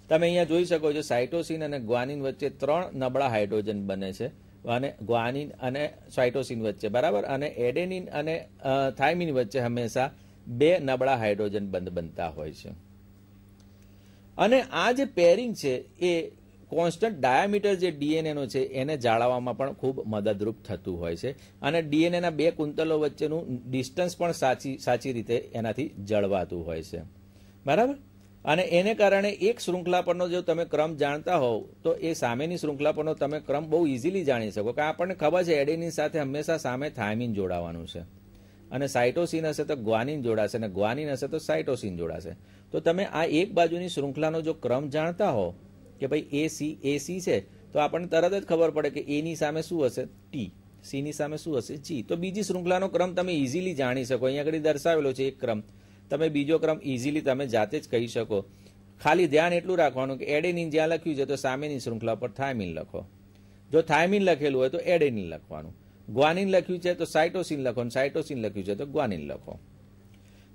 તમે અહીંયા જોઈ શકો છો સાઇટોસિન અને ગ્વાનિન વચ્ચે 3 નબળા હાઇડ્રોજન બને છે અને ગ્વાનિન અને સાઇટોસિન વચ્ચે બરાબર અને એડેનિન અને થાઇમિન વચ્ચે હંમેશા 2 નબળા હાઇડ્રોજન બંધ બનતા હોય છે. અને આ જે પેરિંગ છે એ કોન્સ્ટન્ટ ડાયામીટર જે ડીએનએનો છે એને જાળવવામાં પણ ખૂબ મદદરૂપ થતું હોય છે અને ડીએનએના બે કુંતલો વચ્ચેનું ડિસ્ટન્સ પણ સાચી રીતે એનાથી જળવાતું હોય છે. બરાબર. અને એને કારણે એક શૃંખલા પરનો જો તમે ક્રમ જાણતા હોવ તો એ સામેની શૃંખલા પરનો તમે ક્રમ બહુ ઇઝીલી જાણી શકો કે આપણને ખબર છે એડેનિન સાથે હંમેશા સામે થાઇમિન જોડાવાનું છે અને સાઇટોસિન હશે તો ગ્વાનિન જોડાશે અને ગ્વાનિન હશે તો સાઇટોસિન જોડાશે. તો તમે આ એક બાજુની શૃંખલાનો જો ક્રમ જાણતા હો કે ભાઈ એસી છે તો આપણને તરત જ ખબર પડે કે એની સામે શું હશે ટી, સીની સામે શું હશે જી. તો બીજી શૃંખલાનો ક્રમ તમે ઇઝીલી જાણી શકો. અહીંયા આગળ દર્શાવેલો છે એક ક્રમ, તમે બીજો ક્રમ ઇઝીલી તમે જાતે જ કહી શકો. ખાલી ધ્યાન એટલું રાખવાનું કે એડેનિન જ્યાં લખ્યું છે તો સામેની શૃંખલા પર થાઇમિન લખો. જો થાઇમિન લખેલું હોય તો એડેનિન લખવાનું, ગ્વાનિન લખ્યું છે તો સાઇટોસિન લખો, સાઇટોસિન લખ્યું છે તો ગ્વાનિન લખો.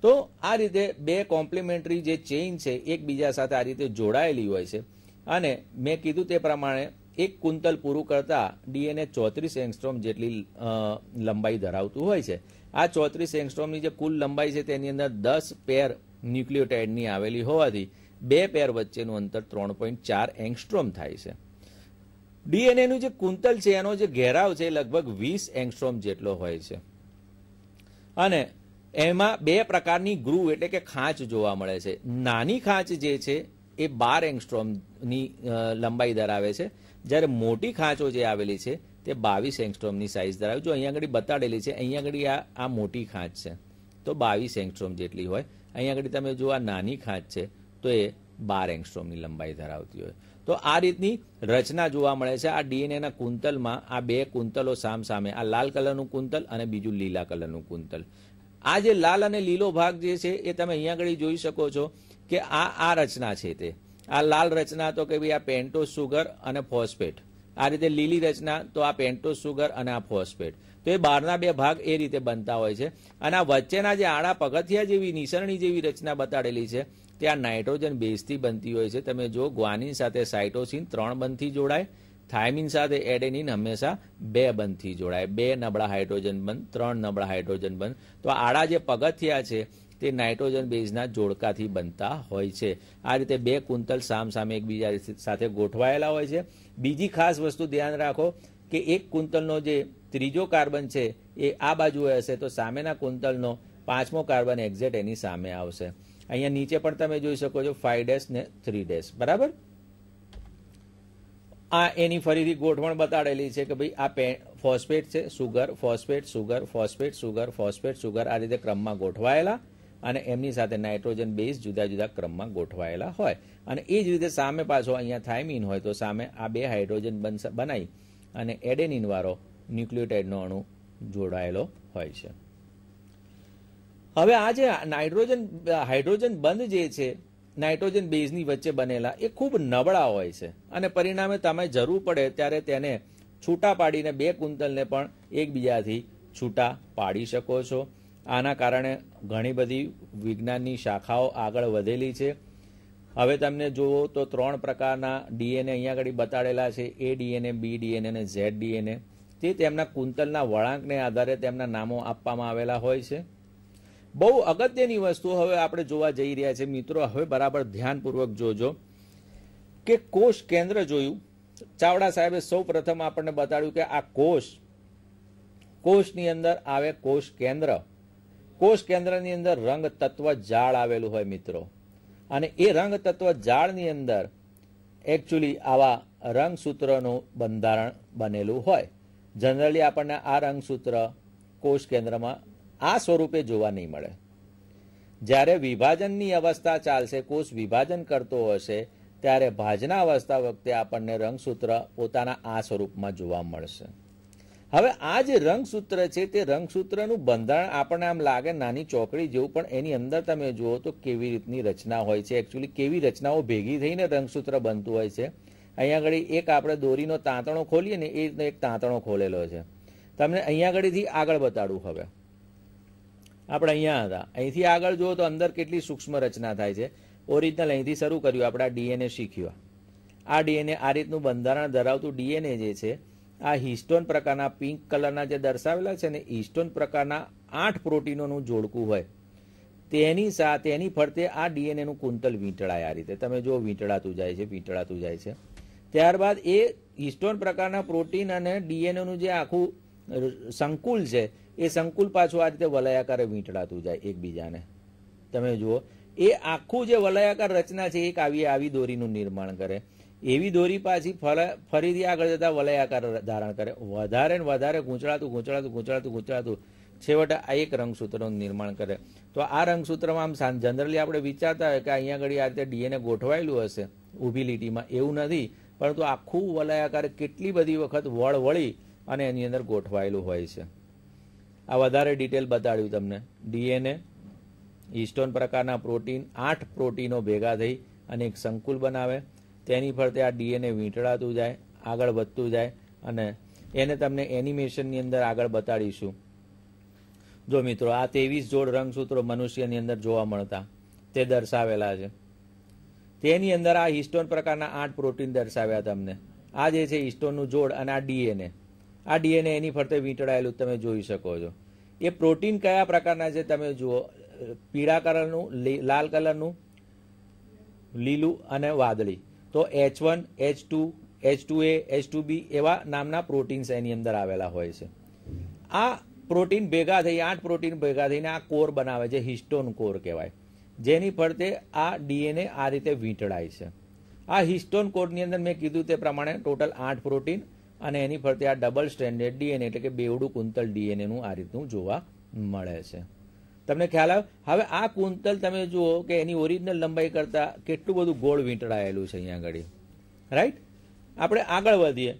તો આ રીતે બે કોમ્પ્લિમેન્ટરી જે ચેઇન છે એકબીજા સાથે આ રીતે જોડાયેલી હોય છે અને મેં કીધું તે પ્રમાણે એક કુંતલ પૂરું કરતા ડીએનએ 34 એંગસ્ટ્રોમ જેટલી લંબાઈ ધરાવતું હોય છે. આ 34 એંગસ્ટ્રોમની જે કુલ લંબાઈ છે તેની અંદર 10 પેર ન્યુક્લિયોટાઇડની આવેલી હોવાથી 2 પેર વચ્ચેનું અંતર 3.4 એંગસ્ટ્રોમ થાય છે. ડીએનએનું જે કુંતલ છે એનો જે ઘેરાવ છે લગભગ 20 એંગસ્ટ્રોમ જેટલો હોય છે અને એમાં 2 પ્રકારની ગ્રુવ એટલે કે ખાંચ જોવા મળે છે. નાની ખાંચ જે છે એ 12 એંગસ્ટ્રોમની લંબાઈ ધરાવે છે, જ્યારે મોટી ખાંચો જે આવેલી છે તે 22 એંગસ્ટ્રોમની સાઇઝ ધરાવે. જો અહીંયા આગળ બતાડેલી છે, અહીંયા આગળ આ મોટી ખાંચ છે તો 22 એંગસ્ટ્રોમ જેટલી હોય. અહીંયા આગળ તમે જો આ નાની ખાંચ છે તો એ 12 એંગસ્ટ્રોમની લંબાઈ ધરાવતી હોય. તો આ રીતની રચના જોવા મળે છે. આ ડીએનએના કુંતલમાં આ 2 કુંતલો સામસામે, આ લાલ કલરનું કુંતલ અને બીજું લીલા કલરનું કુંતલ. આ જે લાલ અને લીલો ભાગ જે છે એ તમે અહીંયા આગળ જોઈ શકો છો કે આ રચના છે. તે આ લાલ રચના તો કે ભાઈ આ પેન્ટોઝ સુગર અને ફોસ્ફેટ, આ રીતે લીલી રચના તો આ પેન્ટોઝ સુગર અને આ ફોસ્ફેટ. તો એ બહારના 2 ભાગ એ રીતે બનતા હોય છે અને આ વચ્ચેના જે આડા પગથિયા જેવી નિસરણી જેવી રચના બતાડેલી છે તે આ નાઇટ્રોજન બેઝથી બનતી હોય છે. તમે જો ગ્વાનિન સાથે સાઇટોસિન 3 બંધથી જોડાય, થાઇમિન સાથે એડેનિન હંમેશા 2 બંધથી જોડાય. 2 નબળા હાઇડ્રોજન બંધ, 3 નબળા હાઇડ્રોજન બંધ. તો આડા જે પગથિયા છે તે નાઇટ્રોજન બેઝના જોડકાથી બનતા હોય છે. આ રીતે 2 કુંતલ સામસામે એકબીજા સાથે ગોઠવાયેલા હોય છે. બીજી ખાસ વસ્તુ ધ્યાન રાખો કે એક કુંતલનો જે ત્રીજો કાર્બન છે એ આ બાજુએ હશે તો સામેના કુંતલનો 5મો કાર્બન એક્ઝેક્ટ એની સામે આવશે. અહીંયા નીચે પણ તમે જોઈ શકો છો 5' ને 3', બરાબર. આ એની ફરીથી ગોઠવણ બતાડેલી છે કે ભાઈ આ ફોસ્ફેટ છે, sugar, phosphate, sugar, phosphate, sugar, phosphate, sugar, આ રીતે ક્રમમાં ગોઠવાયેલા અને એમની સાથે નાઇટ્રોજન બેઝ જુદા જુદા ક્રમમાં ગોઠવાયેલા હોય. અને એ જ રીતે સામે પાછો અહીંયા થાઇમિન હોય તો સામે આ 2 હાઇડ્રોજન બનાવી અને એડેનિન વાળો ન્યુક્લિયોટાઇડનો અણુ જોડાયેલો હોય છે. હવે આ જે હાઇડ્રોજન બંધ જે છે નાઇટ્રોજન બેઝની વચ્ચે બનેલા એ ખૂબ નબળા હોય છે અને પરિણામે તમે જરૂર પડે ત્યારે તેને છૂટા પાડીને 2 કુંતલને પણ એકબીજાથી છૂટા પાડી શકો છો. આના કારણે ઘણી બધી વિજ્ઞાનની શાખાઓ આગળ વધેલી છે. હવે તમને જુઓ તો 3 પ્રકારના ડીએનએ અહીંયા આગળ બતાડેલા છે, એ ડીએનએ, બી ડીએનએ અને ઝેડ ડીએનએ. તે તેમના કુંતલના વળાંકને આધારે તેમના નામો આપવામાં આવેલા હોય છે. બહુ અગત્યની વસ્તુ હવે આપણે જોવા જઈ રહ્યા છે મિત્રો. હવે બરાબર ધ્યાનપૂર્વક જોજો કે કોષ કેન્દ્ર જોયું. ચાવડા સાહેબે સૌ પ્રથમ આપણને બતાડ્યું કે આ કોષની અંદર આવે કોષ કેન્દ્ર. કોષ કેન્દ્રની અંદર રંગ તત્વ જાળ આવેલું હોય મિત્રો અને એ રંગ તત્વ જાળની અંદર એકચ્યુઅલી આવા રંગસૂત્રનું બંધારણ બનેલું હોય. જનરલી આપણને આ રંગસૂત્ર કોષ કેન્દ્રમાં આ સ્વરૂપે જોવા નહીં મળે. જ્યારે વિભાજનની અવસ્થા ચાલશે, કોષ વિભાજન કરતો હશે ત્યારે ભાજના અવસ્થા વખતે આપણને રંગસૂત્ર પોતાના આ સ્વરૂપમાં જોવા મળશે. હવે આ જે રંગસૂત્ર છે તે રંગસૂત્રનું બંધારણ આપણને આમ લાગે નાની ચોકડી જેવું, પણ એની અંદર તમે જુઓ તો કેવી રીતની રચના હોય છે. એકચ્યુઅલી કેવી રચનાઓ ભેગી થઈને રંગસૂત્ર બનતું હોય છે. અહીંયા આગળ એક આપણે દોરીનો તાંતણો ખોલીએ ને એ રીતનો એક તાંતણો ખોલેલો છે. તમને અહીંયા આગળથી આગળ બતાડું. હવે આપણે અહીંયા હતા, અહીંથી આગળ જુઓ તો અંદર કેટલી સૂક્ષ્મ રચના થાય છે. ઓરિજિનલ અહીંથી શરૂ કર્યું, આપણે આ ડીએનએ શીખ્યું. આ ડીએનએ આ રીતનું બંધારણ ધરાવતું ડીએનએ જે છે આ હિસ્ટોન પ્રકારના પિંક કલરના જે દર્શાવેલા છે ને હિસ્ટોન પ્રકારના 8 પ્રોટીનોનું જોડકું હોય તેની ફરતે આ ડીએનએનું કુંતલ વીંટળાય. આ રીતે તમે જો વીંટળાતું જાય છે. ત્યારબાદ એ હિસ્ટોન પ્રકારના પ્રોટીન અને ડીએનએનું જે આખું સંકુલ છે એ સંકુલ પાછું આ રીતે વલયાકારે વીંટળાતું જાય એકબીજાને. તમે જુઓ એ આખું જે વલયાકાર રચના છે એક આવી દોરીનું નિર્માણ કરે. એવી દોરી પાછી ફરીથી આગળ જતા વલયાકાર ધારણ કરે. વધારે ને વધારે ગૂંચળાતું છેવટે આ એક રંગસૂત્રનું નિર્માણ કરે. તો આ રંગસૂત્રમાં આમ જનરલી આપણે વિચારતા હોય કે અહીંયા આગળ આ રીતે ડીએનએ ગોઠવાયેલું હશે ઊભી લીટીમાં, એવું નથી. પરંતુ આખું વલયાકાર કેટલી બધી વખત વળી અને એની અંદર ગોઠવાયેલું હોય છે. આ વધારે ડિટેલ બતાડ્યું તમને. ડીએનએ, હિસ્ટોન પ્રકારના પ્રોટીન, 8 પ્રોટીનો ભેગા થઈ અને એક સંકુલ બનાવે. તેની ફરતે આ ડીએનએ વીંટળાતું જાય, આગળ વધતું જાય અને એને તમને એનિમેશનની અંદર આગળ બતાડીશું. જો મિત્રો આ 23 જોડ રંગસૂત્રો મનુષ્યની અંદર જોવા મળતા તે દર્શાવેલા છે. તેની અંદર આ હિસ્ટોન પ્રકારના 8 પ્રોટીન દર્શાવ્યા તમને. આ જે છે હિસ્ટોનનું જોડ અને આ ડીએનએ, આ ડીએનએ એની ફરતે વીંટળાયેલું તમે જોઈ શકો છો. એ પ્રોટીન કયા પ્રકારના છે તમે જુઓ, પીળા કલરનું, લાલ કલરનું, લીલું અને વાદળી. તો H1, H2, H2A, H2B એવા નામના પ્રોટીન્સ એની અંદર આવેલા હોય છે. આ પ્રોટીન ભેગા થઈ 8 પ્રોટીન ભેગા થઈને આ કોર બનાવે છે, હિસ્ટોન કોર કહેવાય, જેની ફરતે આ ડીએનએ આ રીતે વીંટળાય છે. આ હિસ્ટોન કોરની અંદર મેં કીધું તે પ્રમાણે ટોટલ 8 પ્રોટીન અને એની ફરતે આ ડબલ સ્ટ્રેન્ડેડ ડીએનએ એટલે કે બેવડું કુંતલ ડીએનએનું આ રીતનું જોવા મળે છે. તમને ખ્યાલ આવે? હવે આ કુંતલ તમે જુઓ કે એની ઓરિજિનલ લંબાઈ કરતાં કેટલું બધું ગોળ વીંટળાયેલું છે અહીંયા આગળ, રાઈટ? આપણે આગળ વધીએ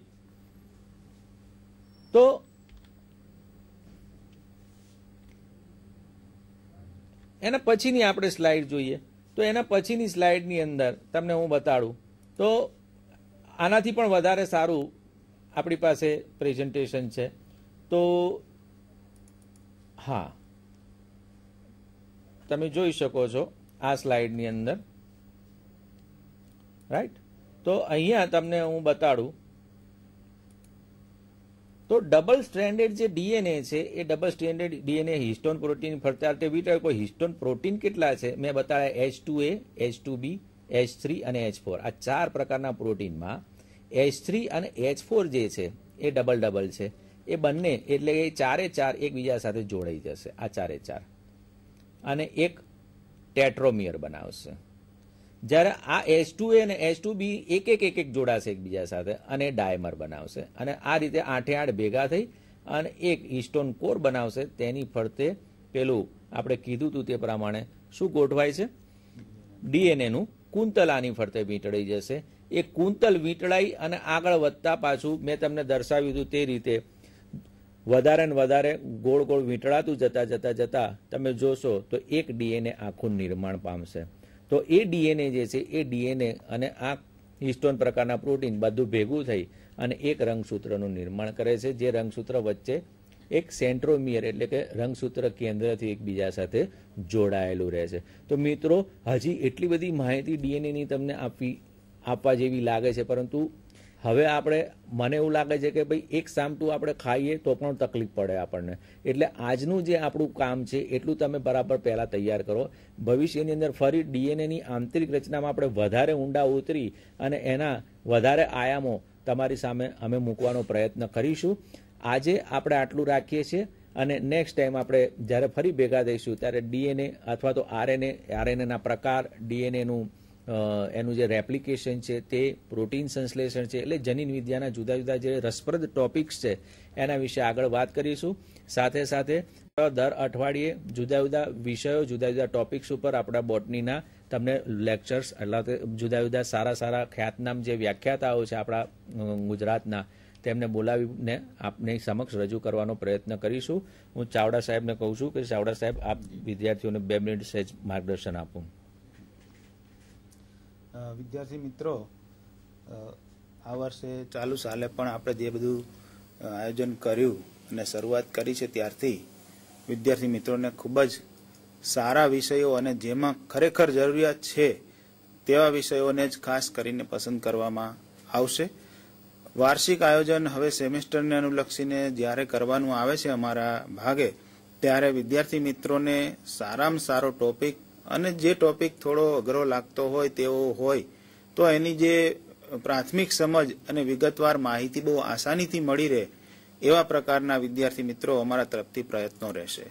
તો એના પછીની આપણે સ્લાઇડ જોઈએ. તો એના પછીની સ્લાઇડની અંદર તમને હું બતાડું તો આનાથી પણ વધારે સારું આપણી પાસે પ્રેઝન્ટેશન છે. તો હા, તમે જોઈ શકો છો આ સ્લાઇડની અંદર, રાઈટ? તો અહીંયા તમને હું બતાડું તો ડબલ સ્ટ્રેન્ડેડ જે ડીએનએ છે એ double stranded DNA histone protein ફરતે વીંટળાય. કોઈ હિસ્ટોન પ્રોટીન કેટલા છે મેં બતાડ્યા, H2A, H2B, H3 અને H4. આ 4 પ્રકારના પ્રોટીનમાં H3 અને H4 જે છે એ ડબલ ડબલ છે. એ બંને એટલે એ 4 એકબીજા સાથે જોડાઈ જશે, આ 4 અને એક ટેટ્રોમિયર બનાવશે. જ્યારે આ H2A અને H2B એક જોડાશે એકબીજા સાથે અને ડાયમર બનાવશે. અને આ રીતે 8 ભેગા થઈ અને એક હિસ્ટોન કોર બનાવશે. તેની ફરતે પેલું આપણે કીધું હતું તે પ્રમાણે શું ગોઠવાય છે, ડીએનએનું કુંતલ આની ફરતે વીંટળાઈ જશે. એ કુંતલ વીંટળાઈ અને આગળ વધતા પાછું મેં તમને દર્શાવ્યું હતું તે રીતે વધારે ને વધારે ગોળ ગોળ વીંટળાતું જતા તમે જોશો તો એક ડીએનએ આખું નિર્માણ પામશે. તો એ ડીએનએ જે છે એ ડીએનએ અને આ હિસ્ટોન પ્રકારના પ્રોટીન બધું ભેગું થઈ અને એક રંગસૂત્રનું નિર્માણ કરે છે, જે રંગસૂત્ર વચ્ચે એક સેન્ટ્રોમિયર એટલે કે રંગસૂત્ર કેન્દ્રથી એકબીજા સાથે જોડાયેલું રહે છે. તો મિત્રો, હજી એટલી બધી માહિતી ડીએનએની તમને આપવા જેવી લાગે છે, પરંતુ હવે મને એવું લાગે છે કે ભાઈ એક સામટું આપણે ખાઈએ તો પણ તકલીફ પડે આપણને. એટલે આજનું જે આપણું કામ છે એટલું તમે બરાબર પહેલાં તૈયાર કરો. ભવિષ્યની અંદર ફરી ડીએનએની આંતરિક રચનામાં આપણે વધારે ઊંડા ઉતરી અને એના વધારે આયામો તમારી સામે અમે મૂકવાનો પ્રયત્ન કરીશું. આજે આપણે આટલું રાખીએ છીએ અને નેક્સ્ટ ટાઈમ આપણે જ્યારે ફરી ભેગા થઈશું ત્યારે ડીએનએ અથવા તો આરએનએના પ્રકાર, ડીએનએનું એનું જે રેપ્લિકેશન છે તે, પ્રોટીન સંશ્લેષણ છે, એટલે જનીન વિદ્યાના જુદા જુદા જે રસપ્રદ ટોપિક્સ છે એના વિશે આગળ વાત કરીશું. સાથે સાથે દર અઠવાડિયે જુદા જુદા વિષયો, જુદા જુદા ટોપિક્સ ઉપર આપણા બોટનીના તમને લેક્ચર્સ એટલે જુદા જુદા સારા ખ્યાતનામ જે વ્યાખ્યાતાઓ છે આપણા ગુજરાતના તેમને બોલાવીને આપની સમક્ષ રજૂ કરવાનો પ્રયત્ન કરીશું. હું ચાવડા સાહેબને કહું છું કે ચાવડા સાહેબ આપ વિદ્યાર્થીઓને 2 મિનિટ સહેજ માર્ગદર્શન આપો.
વિદ્યાર્થી મિત્રો, આ વર્ષે ચાલુ સાલે પણ આપણે જે બધું આયોજન કર્યું અને શરૂઆત કરી છે ત્યારથી વિદ્યાર્થી મિત્રોને ખૂબ જ સારા વિષયો અને જેમાં ખરેખર જરૂરિયાત છે તેવા વિષયોને જ ખાસ કરીને પસંદ કરવામાં આવશે. વાર્ષિક આયોજન હવે સેમેસ્ટરને અનુલક્ષીને જ્યારે કરવાનું આવે છે અમારા ભાગે, ત્યારે વિદ્યાર્થી મિત્રોને સારામાં સારો ટોપિક અને જે ટોપિક થોડો અઘરો લાગતો હોય તેવો હોય તો એની જે પ્રાથમિક સમજ અને વિગતવાર માહિતી બહુ આસાનીથી મળી રહે એવા પ્રકારના વિદ્યાર્થી મિત્રો અમારા તરફથી પ્રયત્નો રહેશે.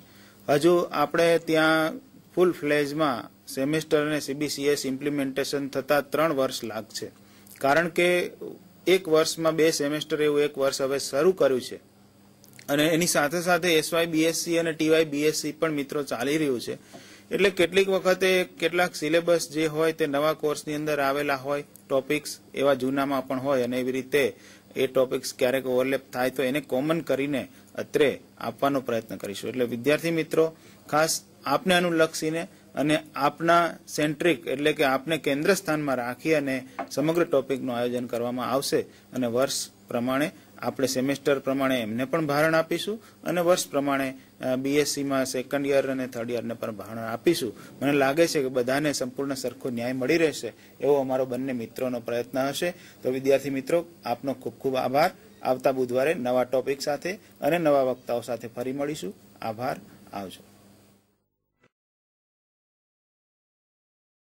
હજુ આપણે ત્યાં ફૂલ ફ્લેજમાં સેમેસ્ટર અને CBCS ઇમ્પ્લિમેન્ટેશન થતાં 3 વર્ષ લાગશે, કારણ કે એક વર્ષમાં 2 સેમેસ્ટર એવું એક વર્ષ હવે શરૂ કર્યું છે અને એની સાથે સાથે SYBSc અને TYBSc પણ મિત્રો ચાલી રહ્યું છે. એટલે કેટલીક વખતે કેટલાક સિલેબસ જે હોય તે નવા કોર્સની અંદર આવેલા હોય, ટોપિક્સ એવા જૂનામાં પણ હોય અને એવી રીતે એ ટોપિક્સ ક્યારેક ઓવરલેપ થાય તો એને કોમન કરીને અત્રે આપવાનો પ્રયત્ન કરીશું. એટલે વિદ્યાર્થી મિત્રો, ખાસ આપને અનુલક્ષીને અને આપના સેન્ટ્રિક એટલે કે આપને કેન્દ્ર સ્થાનમાં રાખી અને સમગ્ર ટોપિકનું આયોજન કરવામાં આવશે અને વર્ષ પ્રમાણે આપણે સેમેસ્ટર પ્રમાણે એમને પણ ભારણ આપીશું અને વર્ષ પ્રમાણે બીએસસીમાં સેકન્ડ યર અને થર્ડ યરને પણ ભારણ આપીશું. મને લાગે છે કે બધાને સંપૂર્ણ સરખો ન્યાય મળી રહેશે એવો અમારો બંને મિત્રોનો પ્રયત્ન હશે. તો વિદ્યાર્થી મિત્રો, આપનો ખૂબ ખૂબ આભાર. આવતા બુધવારે નવા ટોપિક સાથે અને નવા વક્તાઓ સાથે ફરી મળીશું. આભાર. આવજો.